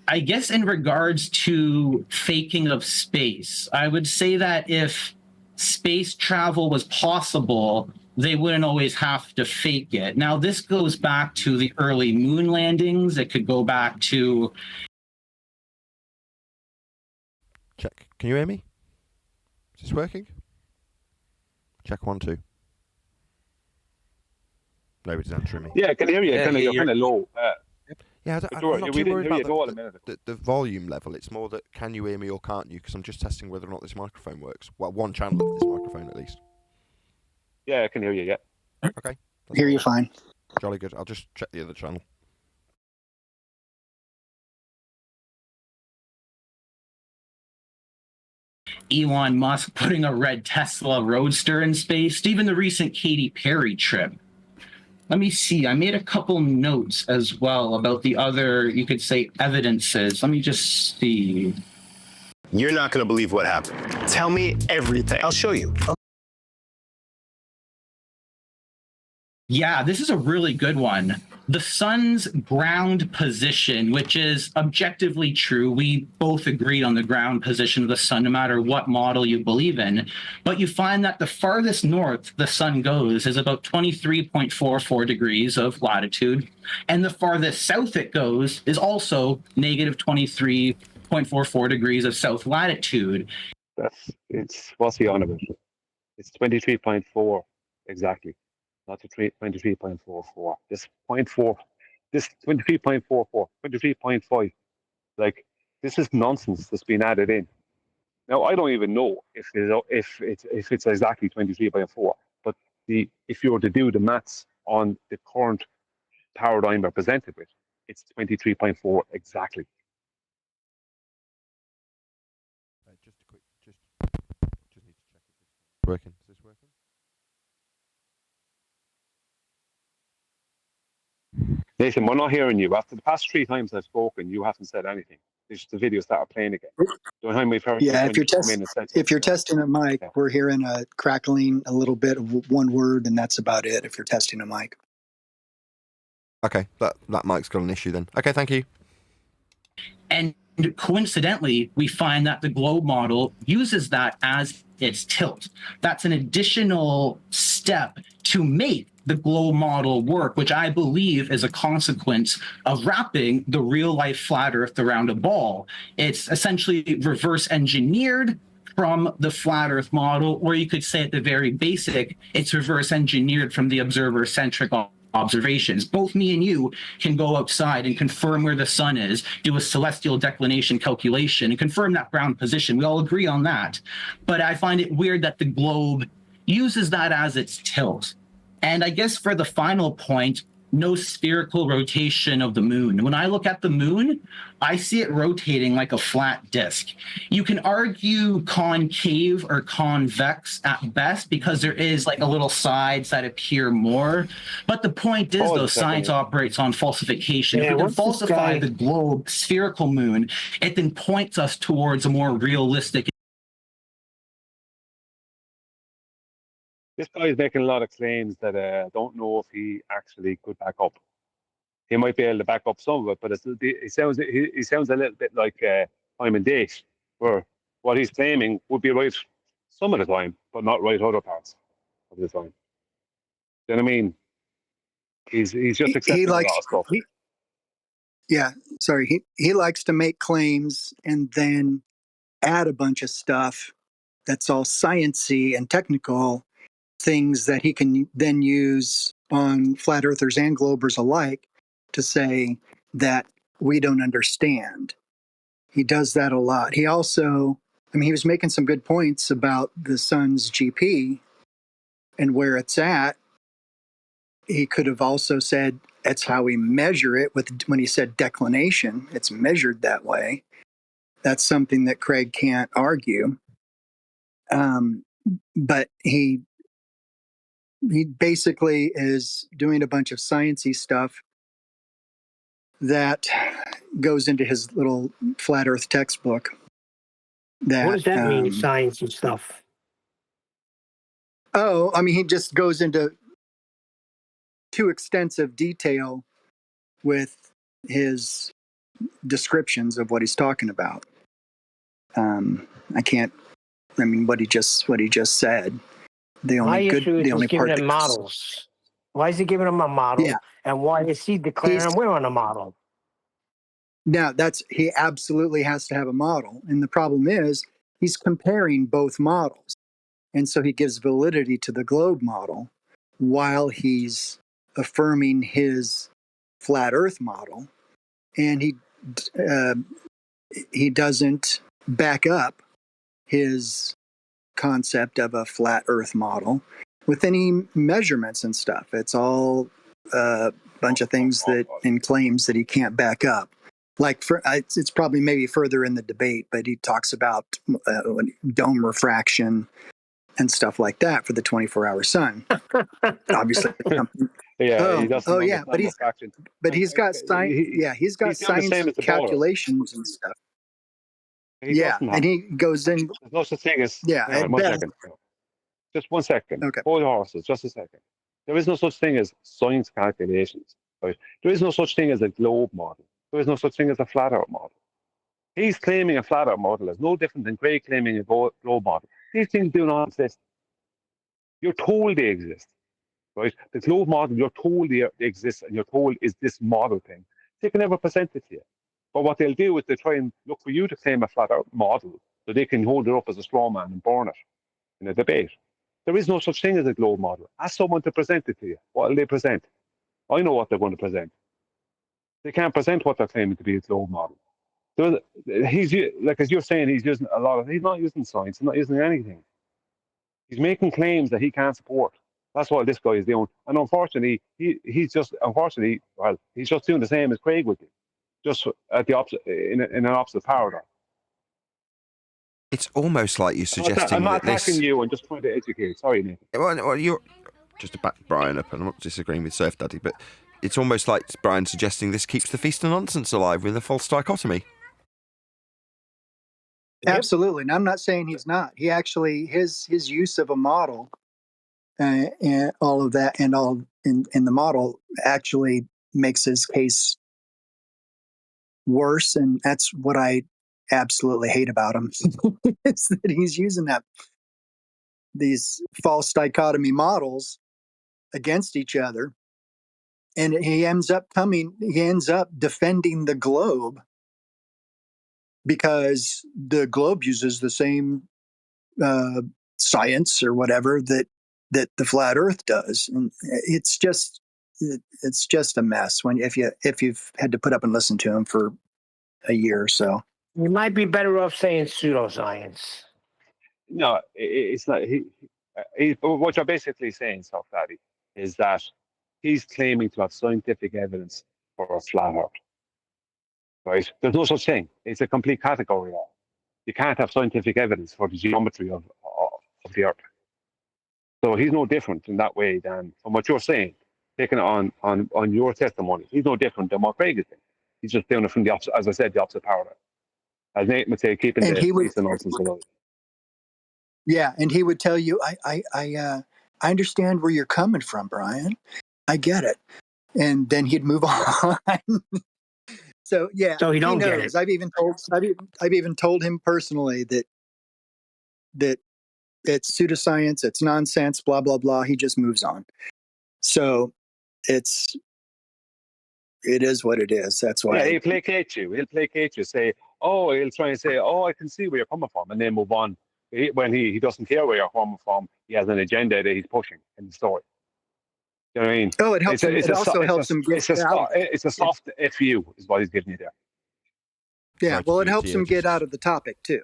I guess in regards to faking of space, I would say that if space travel was possible, they wouldn't always have to fake it. Now, this goes back to the early moon landings. It could go back to... Check. Can you hear me? Is this working? Check 1, 2. Nobody's answering me. Yeah, I can hear you. You're kind of low. Yeah, I'm not too worried about the volume level. It's more that can you hear me or can't you? Because I'm just testing whether or not this microphone works. Well, one channel of this microphone at least. Yeah, I can hear you, yeah. Okay. Hear you fine. Jolly good. I'll just check the other channel. Elon Musk putting a red Tesla Roadster in space, even the recent Katy Perry trip. Let me see. I made a couple notes as well about the other, you could say, evidences. Let me just see. You're not going to believe what happened. Tell me everything. I'll show you. Yeah, this is a really good one. The sun's ground position, which is objectively true. We both agreed on the ground position of the sun, no matter what model you believe in. But you find that the farthest north the sun goes is about 23.44 degrees of latitude. And the farthest south it goes is also negative 23.44 degrees of south latitude. What's he on about? It's 23.4 exactly. Not to 23.44. This 0.4, this 23.44, 23.5. Like, this is nonsense that's been added in. Now, I don't even know if it's exactly 23.4, but if you were to do the maths on the current paradigm we're presented with, it's 23.4 exactly. Just a quick, just need to check if it's working. Is this working? Nathan, we're not hearing you. After the past 3 times I've spoken, you haven't said anything. It's the video started playing again. The time we've heard Yeah, if you're testing a mic, yeah. We're hearing a crackling, a little bit of one word, and that's about it if you're testing a mic. Okay, that mic's got an issue then. Okay, thank you. And coincidentally, we find that the globe model uses that as its tilt. That's an additional step to make the globe model work, which I believe is a consequence of wrapping the real life flat earth around a ball. It's essentially reverse engineered from the flat earth model, or you could say at the very basic, it's reverse engineered from the observer centric observations. Both me and you can go outside and confirm where the sun is, do a celestial declination calculation, and confirm that ground position. We all agree on that. But I find it weird that the globe uses that as its tilt. And I guess for the final point, no spherical rotation of the moon. When I look at the moon, I see it rotating like a flat disk. You can argue concave or convex at best because there is like a little sides that appear more. But the point is, though, science operates on falsification. If we can falsify the globe spherical moon, it then points us towards a more realistic. This guy is making a lot of claims that I don't know if he actually could back up. He might be able to back up some of it, but he sounds a little bit like time and date, where what he's claiming would be right some of the time, but not right other parts of the time. Do you know what I mean? He's just accepting a lot of stuff. He likes to make claims and then add a bunch of stuff that's all sciencey and technical things that he can then use on flat earthers and globers alike to say that we don't understand. He does that a lot. He also, he was making some good points about the sun's GP and where it's at. He could have also said that's how we measure it when he said declination, it's measured that way. That's something that Craig can't argue. But he basically is doing a bunch of sciencey stuff that goes into his little flat earth textbook. What does that mean, science and stuff? He just goes into too extensive detail with his descriptions of what he's talking about. What he just said. My issue is he's giving them models. Why is he giving them a model? Yeah. And why is he declaring we're on a model? Now, he absolutely has to have a model. And the problem is he's comparing both models. And so he gives validity to the globe model while he's affirming his flat earth model. And he doesn't back up his concept of a flat earth model with any measurements and stuff. It's all a bunch of things and claims that he can't back up. It's probably maybe further in the debate, but he talks about dome refraction and stuff like that for the 24-hour sun. Obviously. He doesn't. He's got science. He's got science calculations and stuff. And he goes in. There's no such thing as. Just 1 second. Okay. Hold horses. Just a second. There is no such thing as science calculations. Right? There is no such thing as a globe model. There is no such thing as a flat earth model. He's claiming a flat earth model is no different than Craig claiming a globe model. These things do not exist. You're told they exist. Right? The globe model, you're told they exist, and you're told is this model thing. They can never present it to you. But what they'll do is they try and look for you to claim a flat earth model so they can hold it up as a straw man and burn it in a debate. There is no such thing as a globe model. Ask someone to present it to you. What will they present? I know what they're going to present. They can't present what they're claiming to be a globe model. He's like, as you're saying, he's using he's not using science, he's not using anything. He's making claims that he can't support. That's what this guy is doing. And unfortunately, he's just doing the same as Craig would do, just at the opposite, in an opposite paradigm. It's almost like you're suggesting I'm not attacking you. I'm just trying to educate. Sorry, Nathan. Well, you're just to back Brian up, and I'm not disagreeing with Surf Daddy, but it's almost like Brian suggesting this keeps the feast of nonsense alive with a false dichotomy. Absolutely. And I'm not saying he's not. He actually, his use of a model and all of that and all in the model actually makes his case worse, and that's what I absolutely hate about him is that he's using these false dichotomy models against each other, and he ends up defending the globe because the globe uses the same science or whatever that the flat Earth does, and it's just a mess when if you've had to put up and listen to him for a year or so. You might be better off saying pseudoscience. No, it's not. What you're basically saying, Soft Daddy, is that he's claiming to have scientific evidence for a flat Earth. Right? There's no such thing. It's a complete category. You can't have scientific evidence for the geometry of the Earth. So he's no different in that way than from what you're saying, taking it on your testimony. He's no different than what Craig is saying. He's just doing it from the opposite, as I said, the opposite paradigm. As Nate would say, keeping the peace and nonsense alive. Yeah, and he would tell you, I understand where you're coming from, Brian. I get it. And then he'd move on. So yeah, so he knows. Get it. I've even told him personally that it's pseudoscience, it's nonsense, blah blah blah. He just moves on. So it is what it is. That's why. Yeah, he'll placate you. He'll placate you. He'll try and say, I can see where you're coming from, and then move on. When he doesn't care where you're coming from, he has an agenda that he's pushing in the story. You know what I mean? Oh, it helps. It also helps him get out. It's a soft FU is what he's giving you there. Yeah, well, it helps him get out of the topic too,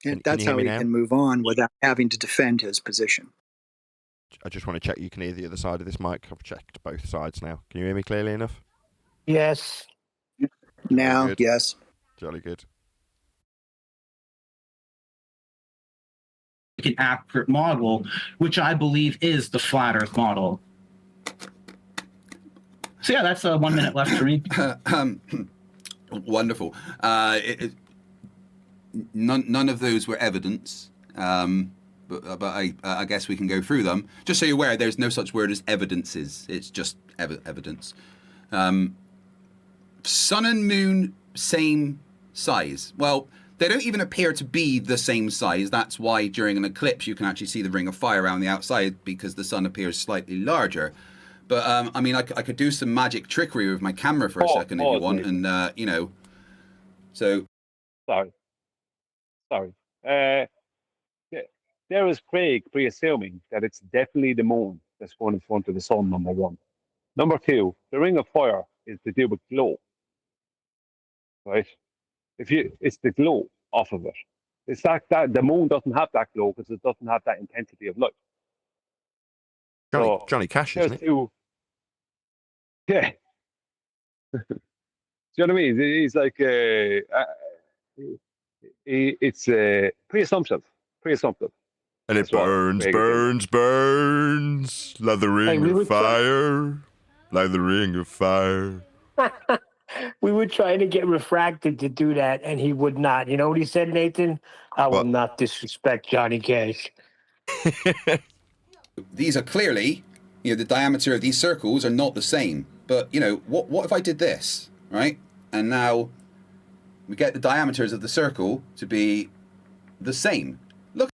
and that's how he can move on without having to defend his position. I just want to check you can hear the other side of this mic. I've checked both sides now. Can you hear me clearly enough? Yes. Now, yes. Jolly good. An accurate model, which I believe is the flat Earth model. So yeah, that's 1 minute left for me. Wonderful. None of those were evidence, but I guess we can go through them. Just so you're aware, there's no such word as evidences. It's just evidence. Sun and moon, same size. Well, they don't even appear to be the same size. That's why during an eclipse you can actually see the ring of fire around the outside, because the sun appears slightly larger. But I mean, I could do some magic trickery with my camera for a second if you want, and So. Sorry. There is Craig pre-assuming that it's definitely the moon that's going in front of the sun. Number one. Number two, the ring of fire is to do with glow. Right? It's the glow off of it. It's that the moon doesn't have that glow because it doesn't have that intensity of light. Johnny Cash, isn't it? Yeah. Do you know what I mean? He's like it's pre-assumptive. And it burns. Like the ring of fire. Like the ring of fire. We were trying to get Refracted to do that, and he would not. You know what he said, Nathan? I will not disrespect Johnny Cash. These are clearly, the diameter of these circles are not the same. But, what if I did this, right? And now we get the diameters of the circle to be the same. Look.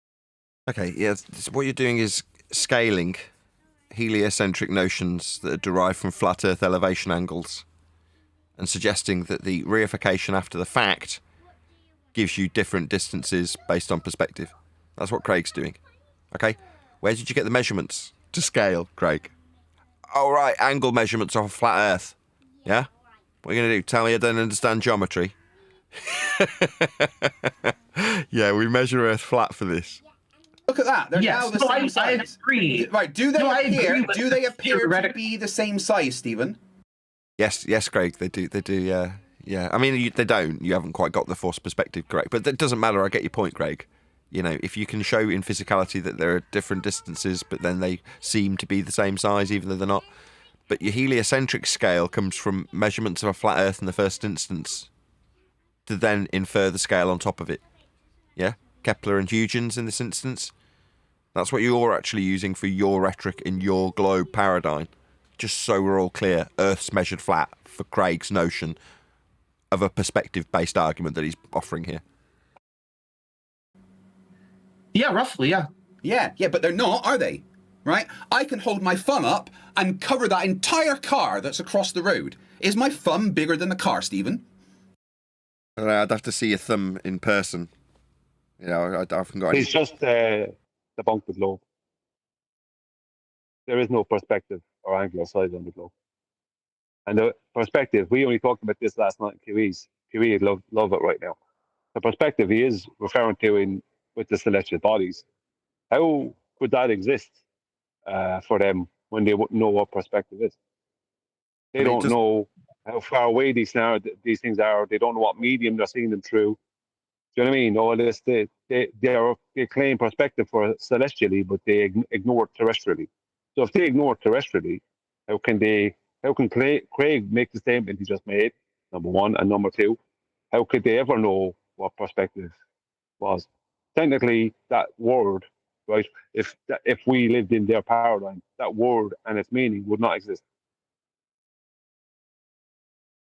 Okay, yeah, what you're doing is scaling heliocentric notions that are derived from flat Earth elevation angles and suggesting that the reification after the fact gives you different distances based on perspective. That's what Craig's doing. Okay? Where did you get the measurements to scale, Craig? Oh, right, angle measurements of flat Earth. Yeah? What are you going to do? Tell me I don't understand geometry? Yeah, we measure Earth flat for this. Look at that. They're now the same size. I agree. Right, do they appear to be the same size, Stephen? Yes, Craig, they do, yeah. I mean, they don't. You haven't quite got the force perspective correct. But that doesn't matter. I get your point, Craig. If you can show in physicality that there are different distances, but then they seem to be the same size, even though they're not. But your heliocentric scale comes from measurements of a flat Earth in the first instance, to then infer the scale on top of it. Yeah? Kepler and Huygens in this instance. That's what you're actually using for your rhetoric in your globe paradigm. just so we're all clear, Earth's measured flat for Craig's notion of a perspective-based argument that he's offering here? Yeah, roughly, yeah. Yeah, but they're not, are they? Right? I can hold my thumb up and cover that entire car that's across the road. Is my thumb bigger than the car, Stephen? I'd have to see your thumb in person. You know, I haven't got any. He's just debunked the globe. There is no perspective or angular size on the globe. And the perspective, we only talked about this last night in QEs. QE love it right now. The perspective he is referring to with the celestial bodies. How could that exist for them when they wouldn't know what perspective is? They don't know how far away these things are. They don't know what medium they're seeing them through. Do you know what I mean? All this, they claim perspective for celestially, but they ignore it terrestrially. So if they ignore it terrestrially, how can Craig make the statement he just made? Number one, and number two, how could they ever know what perspective was? Technically, that word, right? If we lived in their paradigm, that word and its meaning would not exist.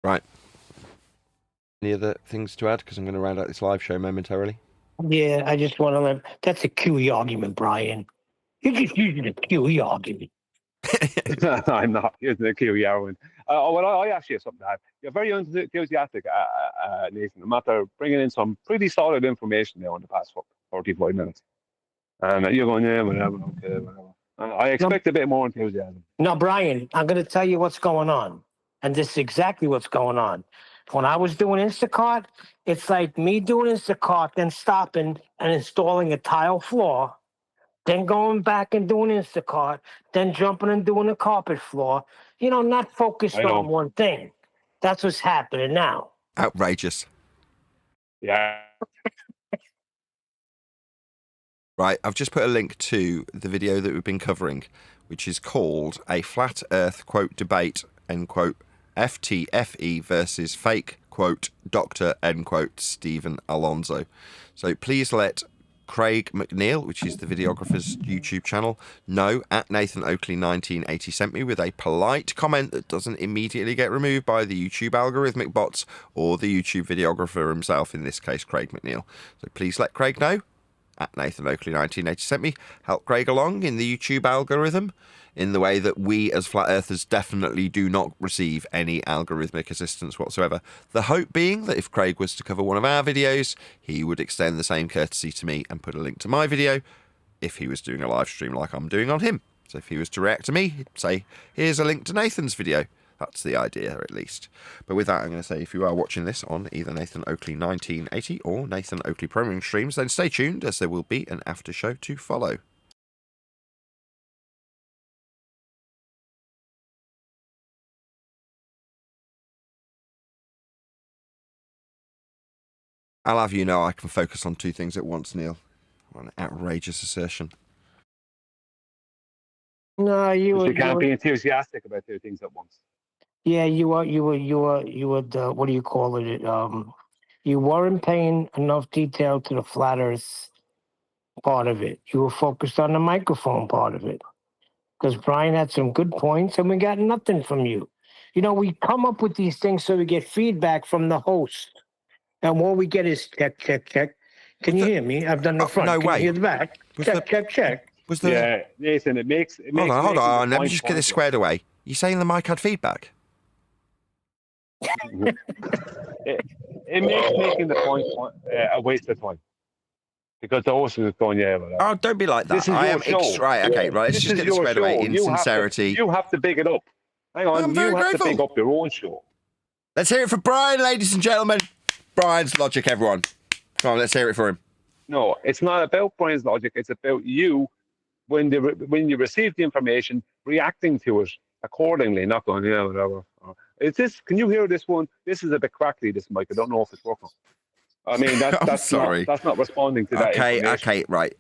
Right. Any other things to add? Because I'm going to round out this live show momentarily. Yeah, I just want to that's a QE argument, Brian. You're just using a QE argument. I'm not using the QE argument. Well, I actually have something to add. You're very enthusiastic, Nathan, no matter bringing in some pretty solid information there in the past 45 minutes. And you're going, yeah, whatever, okay, whatever. I expect a bit more enthusiasm. No, Brian, I'm going to tell you what's going on. And this is exactly what's going on. When I was doing Instacart, it's like me doing Instacart, then stopping and installing a tile floor, then going back and doing Instacart, then jumping and doing a carpet floor. You know, not focused on one thing. That's what's happening now. Outrageous. Yeah. Right, I've just put a link to the video that we've been covering, which is called A Flat Earth, quote, debate, end quote, FTFE versus fake, quote, Dr., end quote, Stephen Alonso. So please let Craig McNeil, which is the videographer's YouTube channel, know at Nathan Oakley 1980 sent me with a polite comment that doesn't immediately get removed by the YouTube algorithmic bots or the YouTube videographer himself, in this case, Craig McNeil. So please let Craig know at Nathan Oakley 1980 sent me. Help Craig along in the YouTube algorithm in the way that we as flat earthers definitely do not receive any algorithmic assistance whatsoever. The hope being that if Craig was to cover one of our videos, he would extend the same courtesy to me and put a link to my video if he was doing a live stream like I'm doing on him. So if he was to react to me, he'd say, here's a link to Nathan's video. That's the idea, at least. But with that, I'm going to say, if you are watching this on either Nathan Oakley 1980 or Nathan Oakley Programming Streams, then stay tuned, as there will be an after show to follow. I'll have you know I can focus on two things at once, Neil. What an outrageous assertion. No, you can't be enthusiastic about two things at once. Yeah, you were, what do you call it? You weren't paying enough detail to the flat earth part of it. You were focused on the microphone part of it. Because Brian had some good points and we got nothing from you. You know, we come up with these things so we get feedback from the host. And what we get is check, check, check. Can you hear me? I've done the front. No Can way. you hear the back? Check. Was there... Yeah, Nathan, it makes Hold on. Let me just get this squared away. You saying the mic had feedback? it makes making the point a waste of time. Because the host is going, yeah, whatever. Oh, don't be like that. I am right. Okay, right. Let's just get this squared away in sincerity. You have to big it up. Hang on, you have to big up your own show. Let's hear it for Brian, ladies and gentlemen. Brian's logic, everyone. Come on, let's hear it for him. No, it's not about Brian's logic. It's about you, when you receive the information, reacting to it accordingly, not going, yeah, whatever. Is this? Can you hear this one? This is a bit crackly, this mic. I don't know if it's working. I mean, that's not responding to that. Okay, right.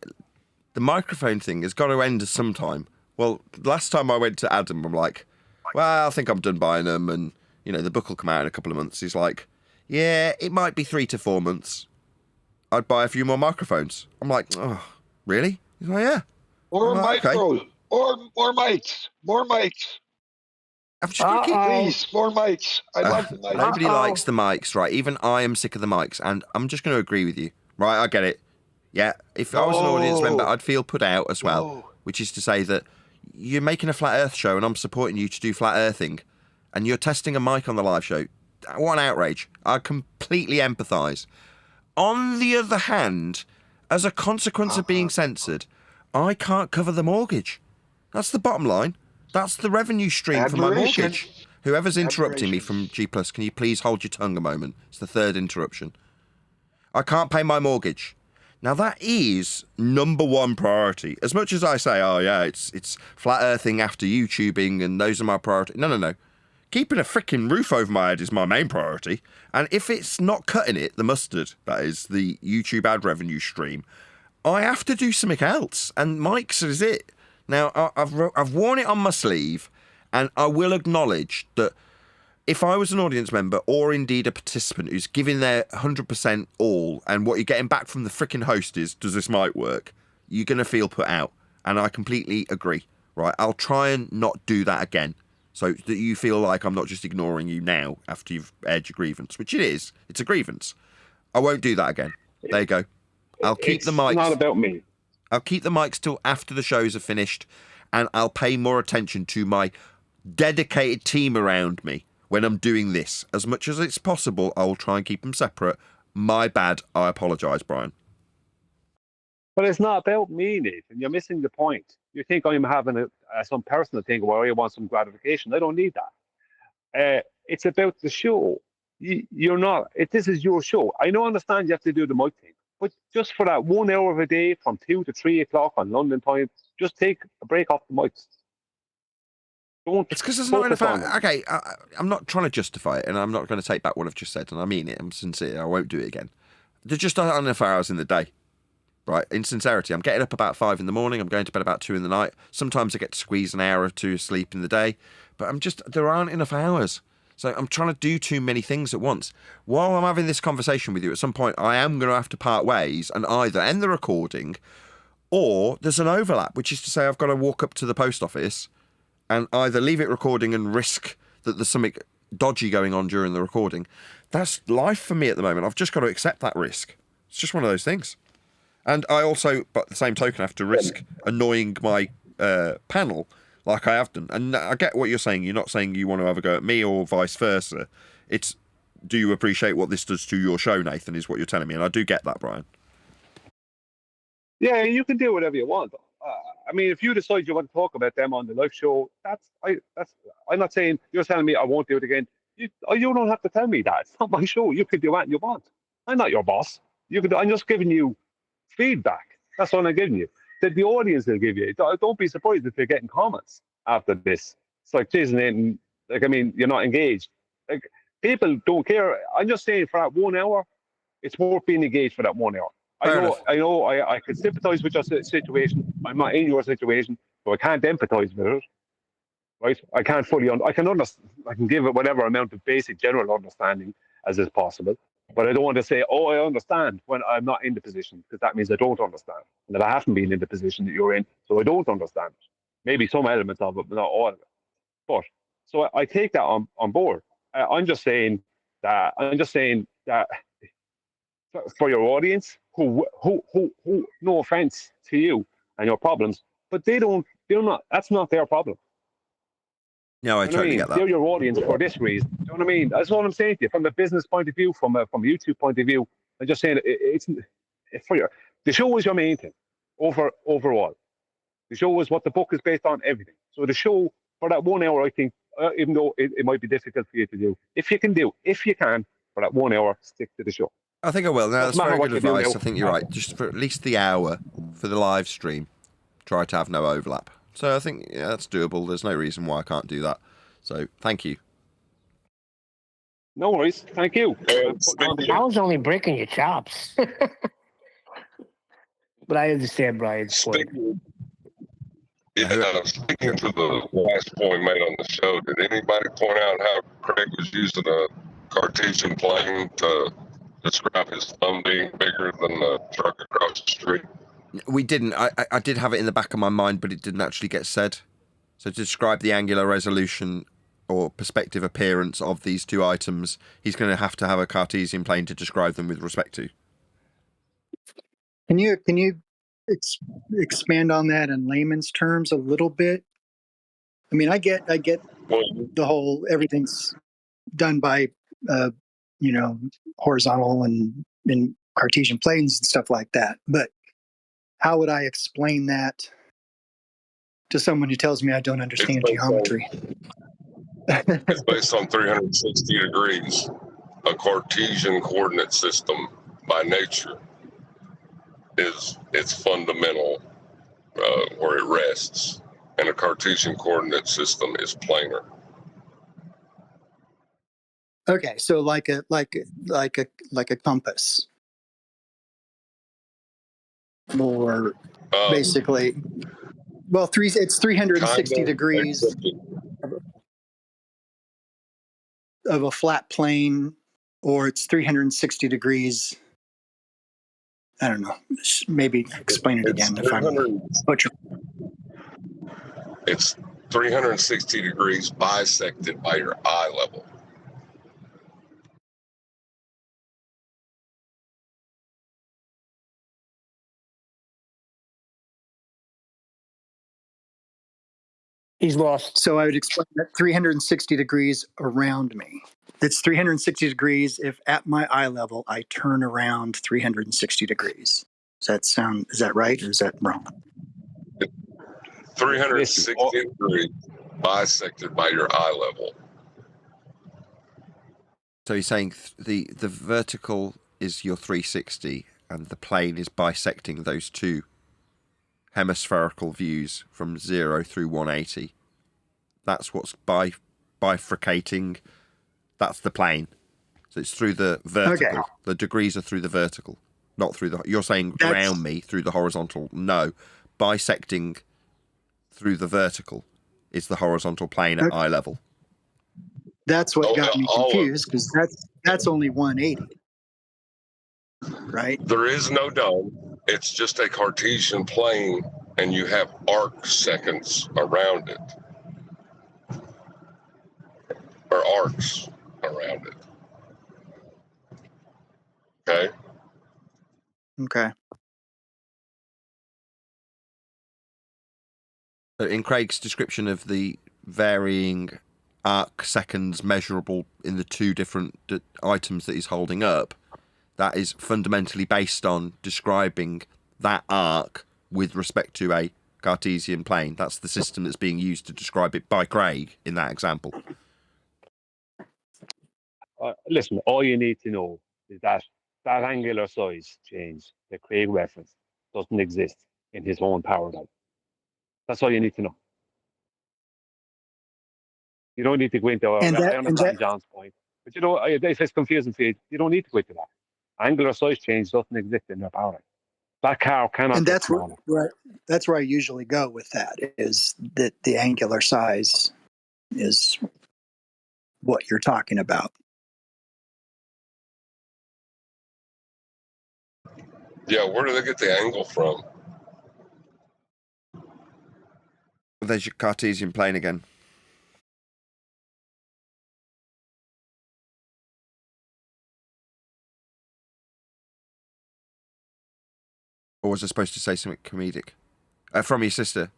The microphone thing has got to end sometime. Well, last time I went to Adam, I'm like, well, I think I'm done buying them, and you know the book will come out in a couple of months. He's like, yeah, it might be 3 to 4 months. I'd buy a few more microphones. I'm like, oh, really? He's like, yeah. More microphones. More mics. I've just got to keep... Please, more mics. I love the mics. Nobody likes the mics, right? Even I am sick of the mics, and I'm just going to agree with you. Right, I get it. Yeah, if I was an audience member, I'd feel put out as well, which is to say that you're making a flat earth show and I'm supporting you to do flat earthing, and you're testing a mic on the live show. What an outrage. I completely empathise. On the other hand, as a consequence of being censored, I can't cover the mortgage. That's the bottom line. That's the revenue stream for my mortgage. Whoever's interrupting me from G+, can you please hold your tongue a moment? It's the third interruption. I can't pay my mortgage. Now that is number one priority. As much as I say, oh yeah, it's flat earthing after YouTubing and those are my priority. No. Keeping a freaking roof over my head is my main priority. And if it's not cutting it, the mustard, that is the YouTube ad revenue stream, I have to do something else. And mics is it. Now, I've worn it on my sleeve, and I will acknowledge that if I was an audience member or indeed a participant who's giving their 100% all, and what you're getting back from the freaking host is, does this mic work? You're going to feel put out. And I completely agree, right? I'll try and not do that again, so that you feel like I'm not just ignoring you now after you've aired your grievance, which it is. It's a grievance. I won't do that again. There you go. I'll keep the mics. It's not about me. I'll keep the mics till after the shows are finished, and I'll pay more attention to my dedicated team around me when I'm doing this. As much as it's possible, I will try and keep them separate. My bad. I apologise, Brian. But it's not about me, Nathan. You're missing the point. You think I'm having some personal thing where I want some gratification. I don't need that. It's about the show. You're not. This is your show. I know, understand you have to do the mic thing. But just for that 1 hour of a day from 2 to 3 o'clock on London time, just take a break off the mics. It's because there's not enough hours. Okay, I'm not trying to justify it, and I'm not going to take back what I've just said, and I mean it. I'm sincere. I won't do it again. There's just not enough hours in the day, right? In sincerity, I'm getting up about 5 in the morning. I'm going to bed about 2 in the night. Sometimes I get to squeeze an hour or two of sleep in the day, but there aren't enough hours. So I'm trying to do too many things at once. While I'm having this conversation with you, at some point I am going to have to part ways and either end the recording, or there's an overlap, which is to say I've got to walk up to the post office and either leave it recording and risk that there's something dodgy going on during the recording. That's life for me at the moment. I've just got to accept that risk. It's just one of those things. And I also, by the same token, have to risk annoying my panel like I have done. And I get what you're saying. You're not saying you want to have a go at me or vice versa. It's, do you appreciate what this does to your show, Nathan, is what you're telling me. And I do get that, Brian. Yeah, you can do whatever you want. I mean, if you decide you want to talk about them on the live show, I'm not saying, you're telling me I won't do it again. You don't have to tell me that. It's not my show. You can do what you want. I'm not your boss. I'm just giving you feedback. That's all I'm giving you. That the audience will give you. Don't be surprised if you're getting comments after this. It's like, isn't like, I mean, you're not engaged. Like, people don't care. I'm just saying, for that 1 hour, it's worth being engaged for that 1 hour. I know. I can sympathise with your situation. I'm not in your situation, so I can't empathise with it. Right? I can't fully. I can understand. I can give it whatever amount of basic general understanding as is possible. But I don't want to say, oh, I understand, when I'm not in the position, because that means I don't understand, and that I haven't been in the position that you're in, so I don't understand. Maybe some elements of it, but not all of it. But so I take that on board. I'm just saying that for your audience, who no offense to you and your problems, but they're not. That's not their problem. No, I totally get that. They're your audience for this reason. Do you know what I mean? That's what I'm saying to you. From a business point of view, from a YouTube point of view, I'm just saying it's for your. The show is your main thing. Overall, the show is what the book is based on. Everything. So the show for that 1 hour, I think, even though it might be difficult for you to do, if you can for that 1 hour, stick to the show. I think I will. No, that's very good advice. I think you're right. Just for at least the hour for the live stream, try to have no overlap. So I think that's doable. There's no reason why I can't do that. So thank you. No worries. Thank you. I was only breaking your chops. But I understand Brian's point. Speaking to the last point made on the show, did anybody point out how Craig was using a Cartesian plane to describe his thumb being bigger than the truck across the street? We didn't. I did have it in the back of my mind, but it didn't actually get said. So to describe the angular resolution or perspective appearance of these two items, he's going to have a Cartesian plane to describe them with respect to. Can you expand on that in layman's terms a little bit? I mean, I get the whole everything's done by horizontal and in Cartesian planes and stuff like that. But how would I explain that to someone who tells me I don't understand geometry? It's based on 360 degrees. A Cartesian coordinate system by nature is its fundamental where it rests, and a Cartesian coordinate system is planar. Okay, so like a compass, or basically, well, it's 360 degrees of a flat plane, or it's 360 degrees. I don't know. Maybe explain it again if I'm butchering. It's 360 degrees bisected by your eye level. He's lost. So I would explain that 360 degrees around me. It's 360 degrees if at my eye level I turn around 360 degrees. Is that right or is that wrong? 360 degrees bisected by your eye level. So he's saying the vertical is your 360 and the plane is bisecting those two hemispherical views from 0 through 180. That's what's bifurcating. That's the plane. So it's through the vertical. Okay. The degrees are through the vertical, not through the... You're saying around me through the horizontal. No. Bisecting through the vertical is the horizontal plane at eye level. That's what got me confused, because that's only 180. Right? There is no dome. It's just a Cartesian plane, and you have arc seconds around it. Or arcs around it. Okay? Okay. In Craig's description of the varying arc seconds measurable in the two different items that he's holding up, that is fundamentally based on describing that arc with respect to a Cartesian plane. That's the system that's being used to describe it by Craig in that example. Listen, all you need to know is that angular size change that Craig referenced doesn't exist in his own paradigm. That's all you need to know. You don't need to go into... I understand John's point. But if it's confusing for you, you don't need to go into that. Angular size change doesn't exist in their paradigm. That car cannot... And that's where I usually go with that, is that the angular size is what you're talking about. Yeah, where do they get the angle from? There's your Cartesian plane again. Or was I supposed to say something comedic? From your sister.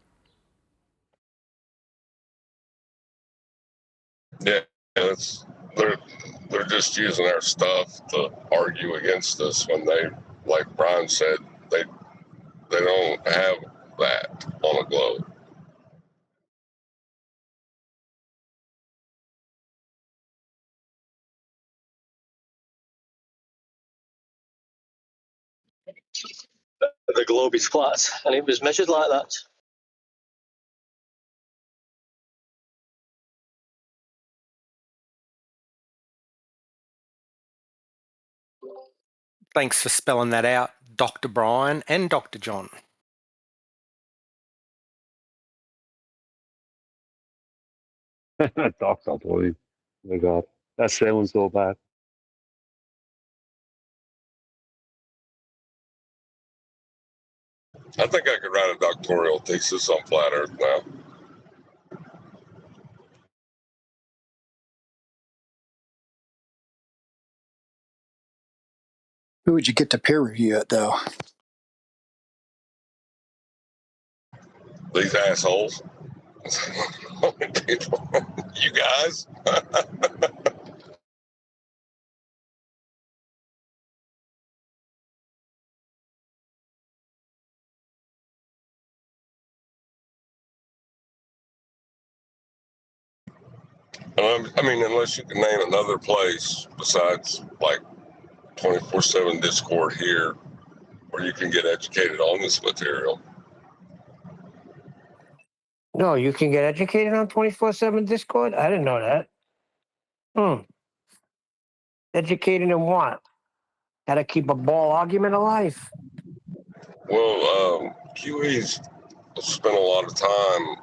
Yeah, they're just using our stuff to argue against us when they, like Brian said, they don't have that on a globe. The globe is flat, and it was measured like that. Thanks for spelling that out, Dr. Brian and Dr. John. Dr. Brian. Oh my God, that sounds so bad. I think I could write a doctoral thesis on flat Earth now. Who would you get to peer review it, though? These assholes. You guys? I mean, unless you can name another place besides like 24/7 Discord here where you can get educated on this material. No, you can get educated on 24/7 Discord? I didn't know that. Educated in what? How to keep a ball argument alive? Well, QE's spent a lot of time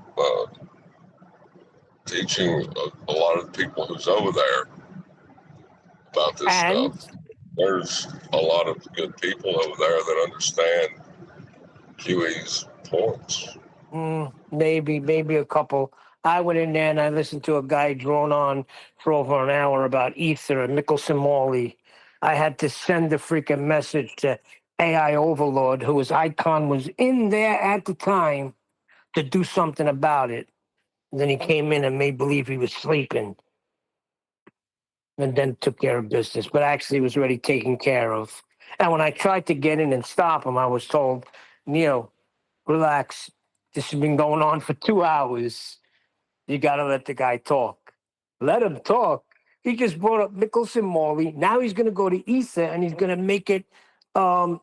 teaching a lot of the people who's over there about this stuff. There's a lot of good people over there that understand QE's points. Maybe a couple. I went in there and I listened to a guy drone on for over an hour about Ether and Mickelson Morley. I had to send a freaking message to AI Overlord, whose icon was in there at the time, to do something about it. And then he came in and made believe he was sleeping, and then took care of business, but actually was already taken care of. And when I tried to get in and stop him, I was told, Neil, relax. This has been going on for 2 hours. You got to let the guy talk. Let him talk. He just brought up Mickelson Morley. Now he's going to go to Ether and he's going to make it out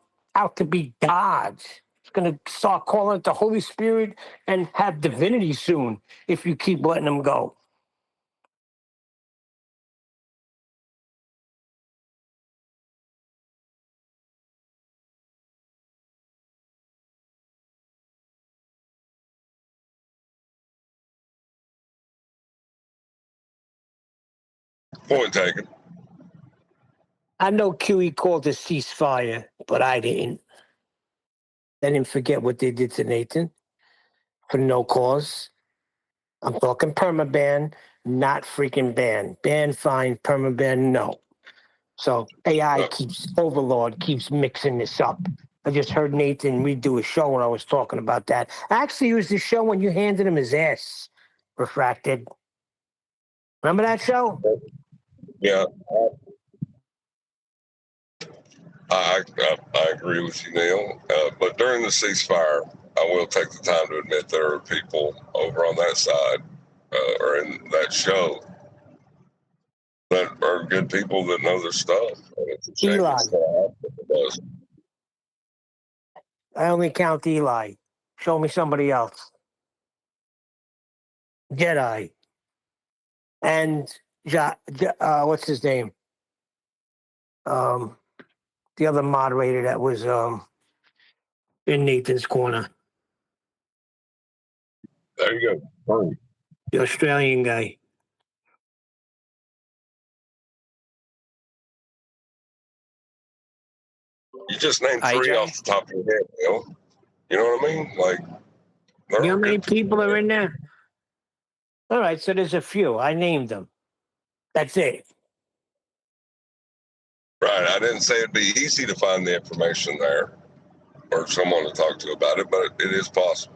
to be God. He's going to start calling it the Holy Spirit and have divinity soon if you keep letting him go. Point taken. I know QE called a ceasefire, but I didn't. I didn't forget what they did to Nathan for no cause. I'm talking permaban, not freaking ban. Ban, fine, permaban, no. So AI Overlord keeps mixing this up. I just heard Nathan redo a show when I was talking about that. Actually, it was the show when you handed him his ass, Refracted. Remember that show? Yeah. I agree with you, Neil. But during the ceasefire, I will take the time to admit there are people over on that side or in that show that are good people that know their stuff. And it's a shame Eli. it's not us. I only count Eli. Show me somebody else. Jedi. And what's his name? The other moderator that was in Nathan's corner. There you go. The Australian guy. You just named three off the top of your head, Neil. You know what I mean? Like, You know how many people are in there? All right, so there's a few. I named them. That's it. Right. I didn't say it'd be easy to find the information there or someone to talk to about it, but it is possible.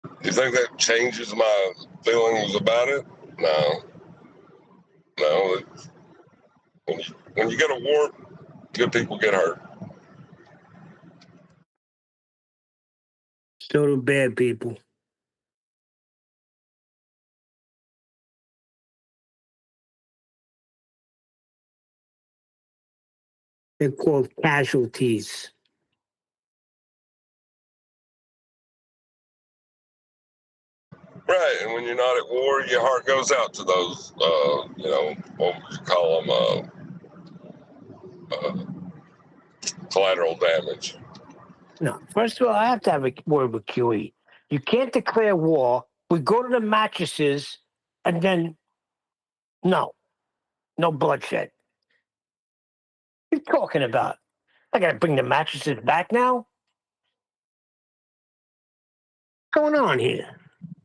Do you think that changes my feelings about it? No. No. When you get a war, good people get hurt. So do bad people. They're called casualties. Right, and when you're not at war, your heart goes out to those, what would you call them, collateral damage. No, first of all, I have to have a word with QE. You can't declare war. We go to the mattresses, and then no bloodshed. What are you talking about? I gotta bring the mattresses back now? What's going on here?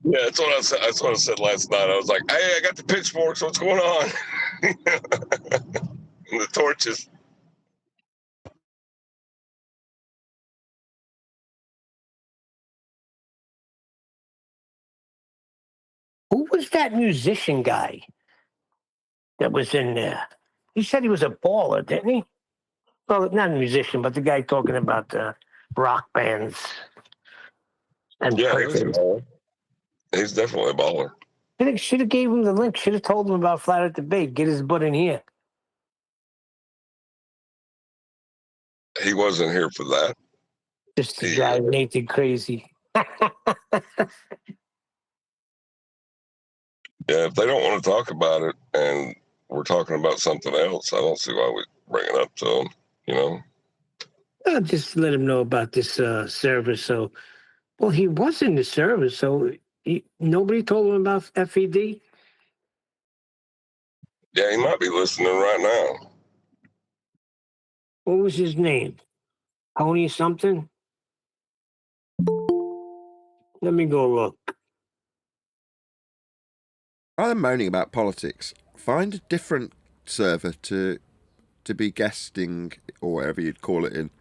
Yeah, that's what I said. That's what I said last night. I was like, "Hey, I got the pitchforks. What's going on?" And the torches. Who was that musician guy that was in there? He said he was a baller, didn't he? Well, not a musician, but the guy talking about rock bands and Yeah, he was a printing. baller. He's definitely a baller. Should have gave him the link. Should have told him about Flat Earth Debate. Get his butt in here. He wasn't here for that. Just to drive Nathan crazy. Yeah, if they don't want to talk about it and we're talking about something else, I don't see why we bring it up to them, you know? I'll just let him know about this server. So, well, he was in the server, so nobody told him about FED? Yeah, he might be listening right now. What was his name? Pony something? Let me go look. Rather than moaning about politics, find a different server to be guesting or whatever you'd call it in.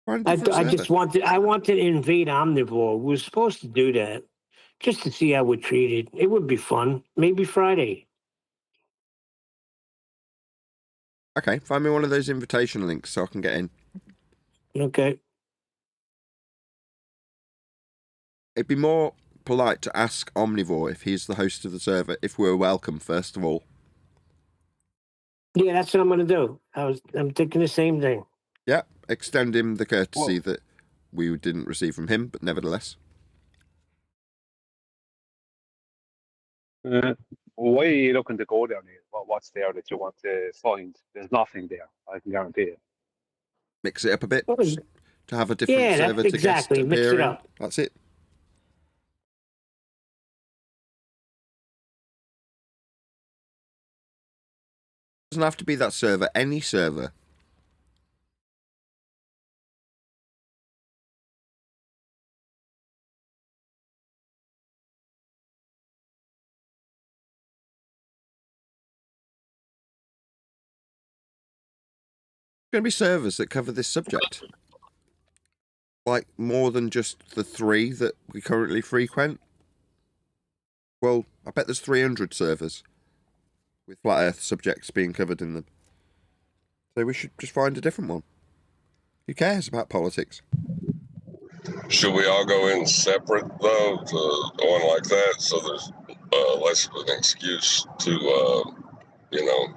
I wanted to invade Omnivore. We were supposed to do that just to see how we're treated. It would be fun. Maybe Friday. Okay, find me one of those invitation links so I can get in. Okay. It'd be more polite to ask Omnivore, if he's the host of the server, if we're welcome, first of all. Yeah, that's what I'm going to do. I'm thinking the same thing. Yeah, extend him the courtesy that we didn't receive from him, but nevertheless. Why are you looking to go down here? What's there that you want to find? There's nothing there, I can guarantee it. Mix it up a bit, just to have a different server to guest Mix appear it in. up. That's it. Doesn't have to be that server, any server. Going to be servers that cover this subject, like more than just the 3 that we currently frequent. Well, I bet there's 300 servers with flat Earth subjects being covered in them. So we should just find a different one. Who cares about politics? Should we all go in separate, though, to one like that, so there's less of an excuse to, you know,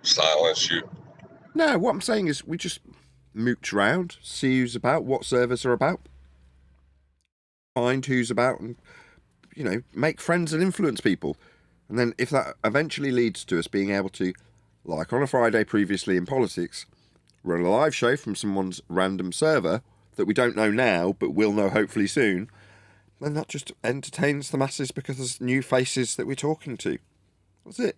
silence you? No, what I'm saying is we just mooch around, see who's about, what servers are about, find who's about, and, you know, make friends and influence people. And then if that eventually leads to us being able to, like on a Friday previously in politics, run a live show from someone's random server that we don't know now, but will know hopefully soon, then that just entertains the masses because there's new faces that we're talking to. That's it.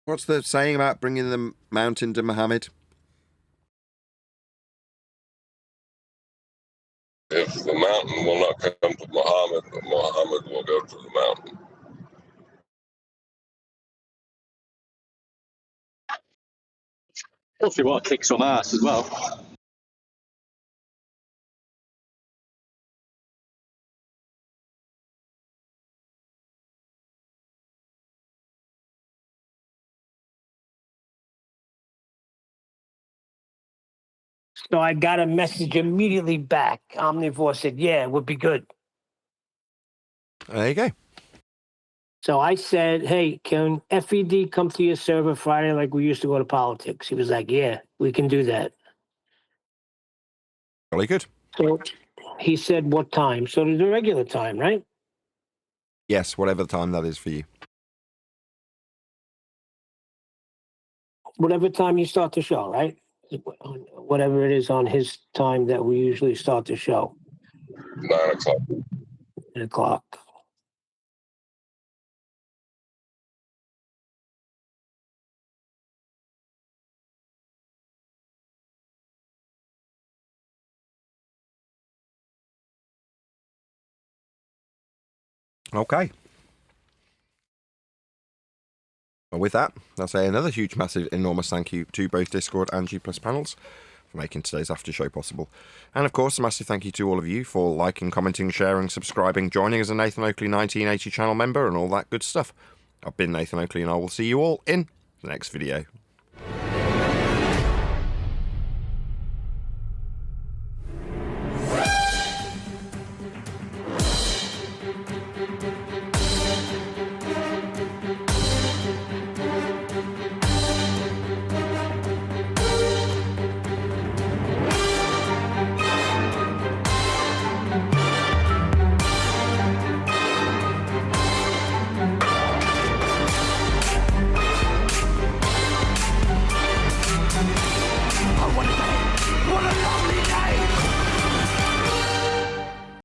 What's the saying about bringing the mountain to Muhammad? If the mountain will not come to Muhammad, then Muhammad will go to the mountain. Hopefully, want to kick some ass as well. So I got a message immediately back. Omnivore said, yeah, it would be good. There you go. So I said, hey, can FED come to your server Friday like we used to go to politics? He was like, yeah, we can do that. Really good. So he said, what time? So the regular time, right? Yes, whatever time that is for you. whatever time you start the show, right? Whatever it is on his time that we usually start the show. 9 o'clock. 9 o'clock. Okay. And with that, I'll say another huge, massive, enormous thank you to both Discord and G Plus panels for making today's after show possible. And of course, a massive thank you to all of you for liking, commenting, sharing, subscribing, joining as a Nathan Oakley 1980 channel member and all that good stuff. I've been Nathan Oakley and I will see you all in the next video.